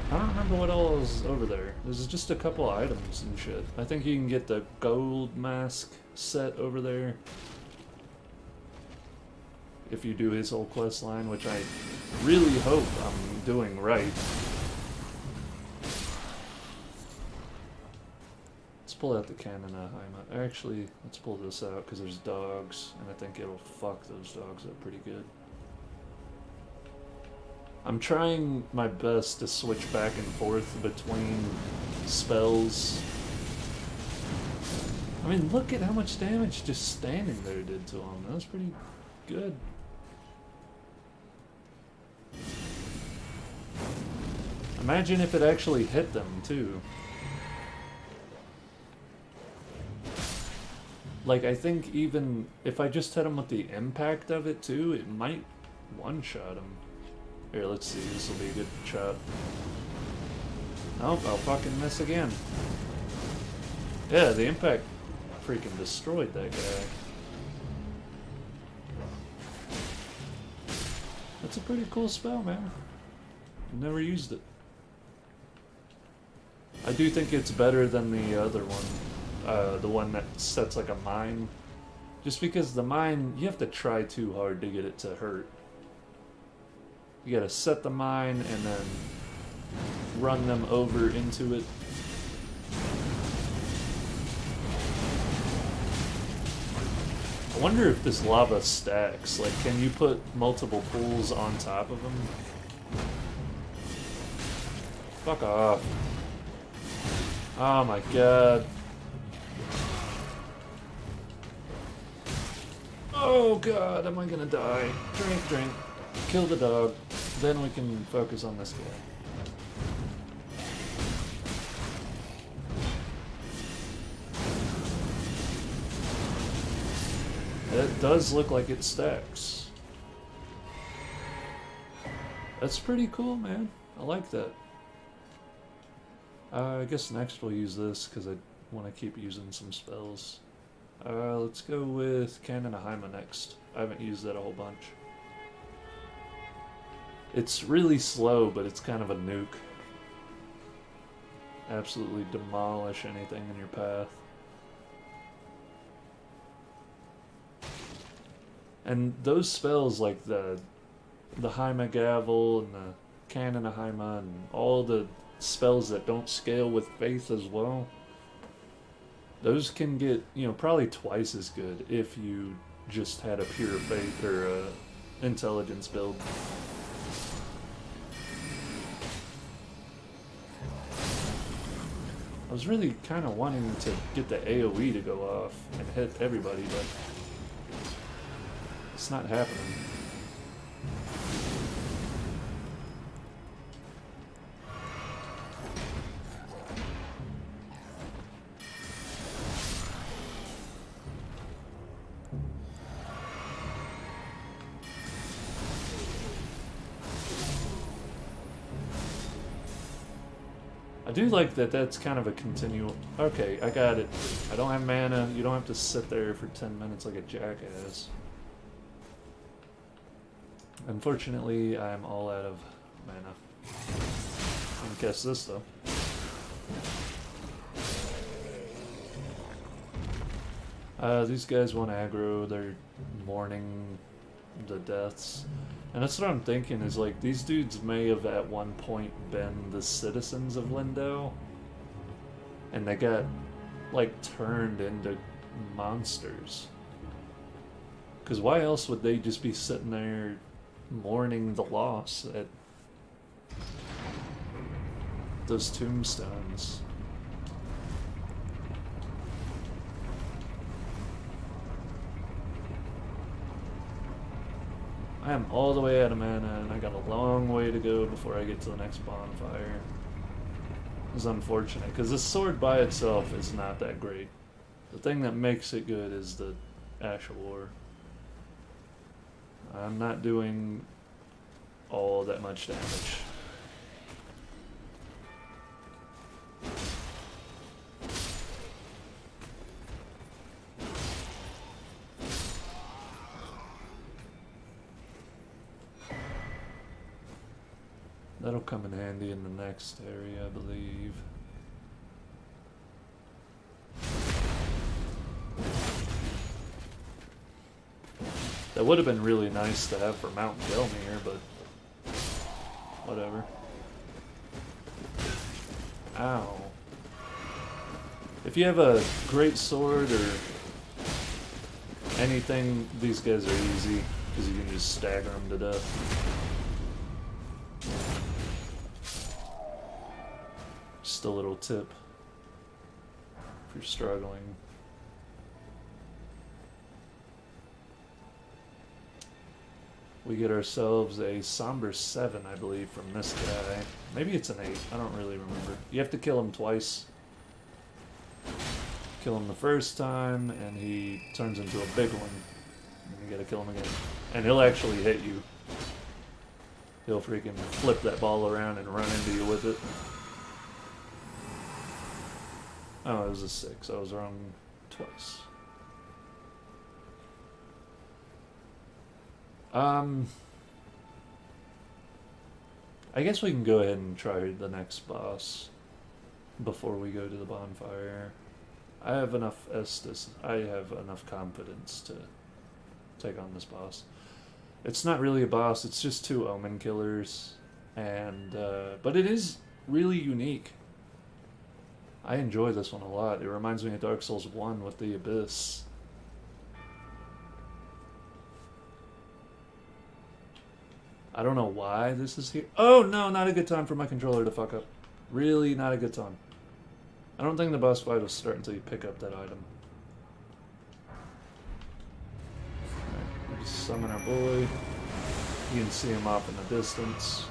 I don't remember what all is over there. There's just a couple items and shit. I think you can get the gold mask set over there if you do his whole quest line, which I really hope I'm doing right. Let's pull out the cannon Haima. Actually, let's pull this out because there's dogs, and I think it'll fuck those dogs up pretty good. I'm trying my best to switch back and forth between spells. I mean, look at how much damage just standing there did to him. That was pretty good. Imagine if it actually hit them, too. Like, I think even if I just hit him with the impact of it, too, it might one-shot him. Here, let's see. This will be a good shot. Nope, I'll fucking miss again. Yeah, the impact freaking destroyed that guy. That's a pretty cool spell, man. Never used it. I do think it's better than the other one. The one that sets like a mine. Just because the mine, you have to try too hard to get it to hurt. You gotta set the mine and then run them over into it. I wonder if this lava stacks. Like, can you put multiple pools on top of them? Fuck off. Oh my god. Oh god, am I gonna die? Drink, drink. Kill the dog. Then we can focus on this guy. It does look like it stacks. That's pretty cool, man. I like that. I guess next we'll use this because I want to keep using some spells. Let's go with Cannon of Haima next. I haven't used that a whole bunch. It's really slow, but it's kind of a nuke. Absolutely demolish anything in your path. And those spells like the Haima Gavel and the Cannon of Haima and all the spells that don't scale with faith as well, those can get, you know, probably twice as good if you just had a pure faith or a intelligence build. I was really kind of wanting to get the AoE to go off and hit everybody, but it's not happening. I do like that that's kind of a continual... Okay, I got it. I don't have mana. You don't have to sit there for 10 minutes like a jackass. Unfortunately, I'm all out of mana. I can guess this, though. These guys want aggro. They're mourning the deaths. And that's what I'm thinking, is like, these dudes may have at one point been the citizens of Leyndell, and they got, like, turned into monsters. Because why else would they just be sitting there mourning the loss at those tombstones? I am all the way out of mana, and I got a long way to go before I get to the next bonfire. It's unfortunate, because this sword by itself is not that great. The thing that makes it good is the Ash of War. I'm not doing all that much damage. That'll come in handy in the next area, I believe. That would have been really nice to have for Mount Gelmir, but whatever. Ow. If you have a great sword or anything, these guys are easy, because you can just stagger them to death. Just a little tip if you're struggling. we get ourselves a somber 7, I believe, from this guy. Maybe it's an 8. I don't really remember. You have to kill him twice. Kill him the first time, and he turns into a big one. And you gotta kill him again. And he'll actually hit you. He'll freaking flip that ball around and run into you with it. Oh, it was a 6. I was wrong twice. I guess we can go ahead and try the next boss before we go to the bonfire. I have enough Estus. I have enough confidence to take on this boss. It's not really a boss. It's just 2 omen killers, and but it is really unique. I enjoy this one a lot. It reminds me of Dark Souls 1 with the Abyss. I don't know why this is here. Oh no, not a good time for my controller to fuck up. Really not a good time. I don't think the boss fight will start until you pick up that item. Alright, we just summon our boy. You can see him off in the distance.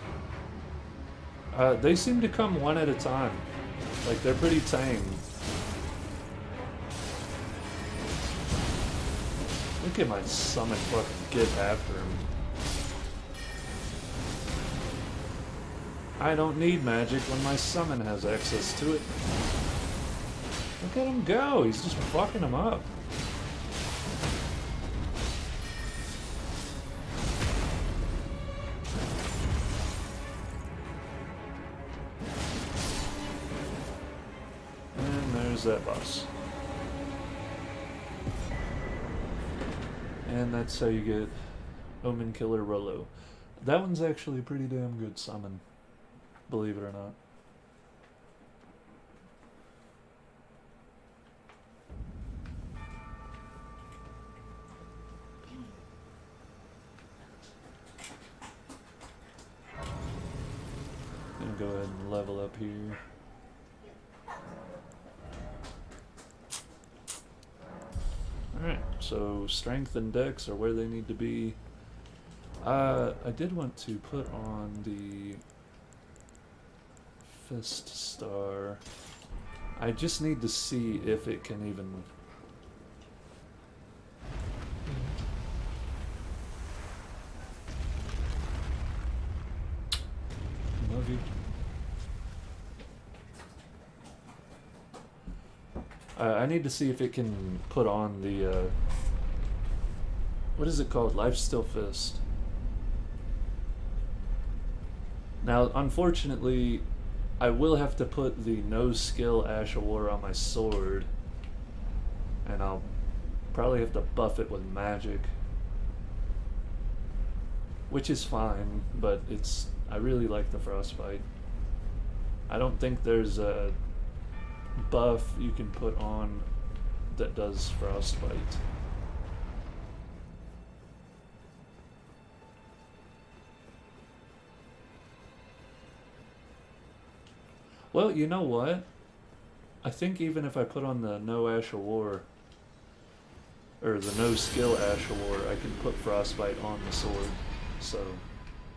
They seem to come one at a time. Like, they're pretty tame. Look at my summon fucking get after him. I don't need magic when my summon has access to it. Look at him go, he's just fucking him up. And there's that boss. And that's how you get Omen Killer Rollo. That one's actually a pretty damn good summon, believe it or not. Gonna go ahead and level up here. Alright, so strength and dex are where they need to be. I did want to put on the Fist Star. I just need to see if it can even... Love you. I need to see if it can put on the, what is it called? Lifesteal Fist. Now, unfortunately, I will have to put the no skill Ash of War on my sword, and I'll probably have to buff it with magic, which is fine, but it's, I really like the Frostbite. I don't think there's a buff you can put on that does Frostbite. Well, you know what? I think even if I put on the no Ash of War, or the no skill Ash of War, I can put Frostbite on the sword. So,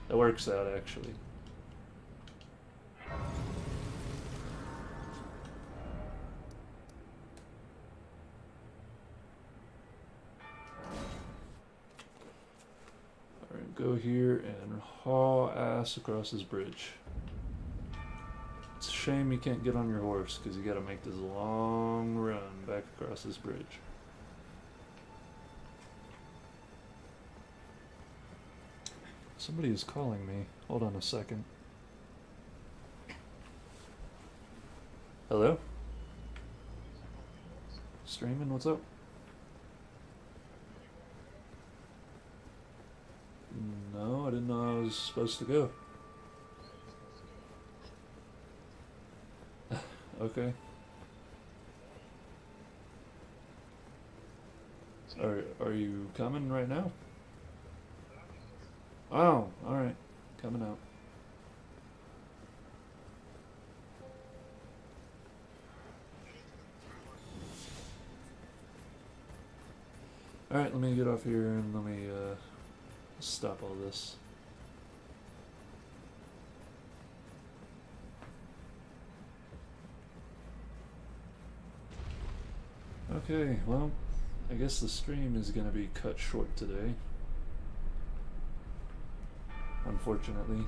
that works out actually. Alright, go here and haul ass across this bridge. It's a shame you can't get on your horse, because you gotta make this long run back across this bridge. Somebody is calling me. Hold on a second. Hello? Streaming, what's up? No, I didn't know I was supposed to go. Okay. Are you coming right now? Oh, alright. Coming out. Alright, let me get off here and let me Stop all this. Okay, well, I guess the stream is gonna be cut short today. Unfortunately.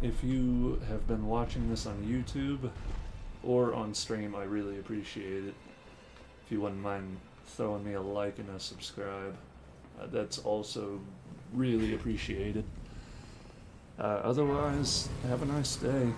If you have been watching this on YouTube or on stream, I really appreciate it. If you wouldn't mind throwing me a like and a subscribe, that's also really appreciated. Otherwise, have a nice day.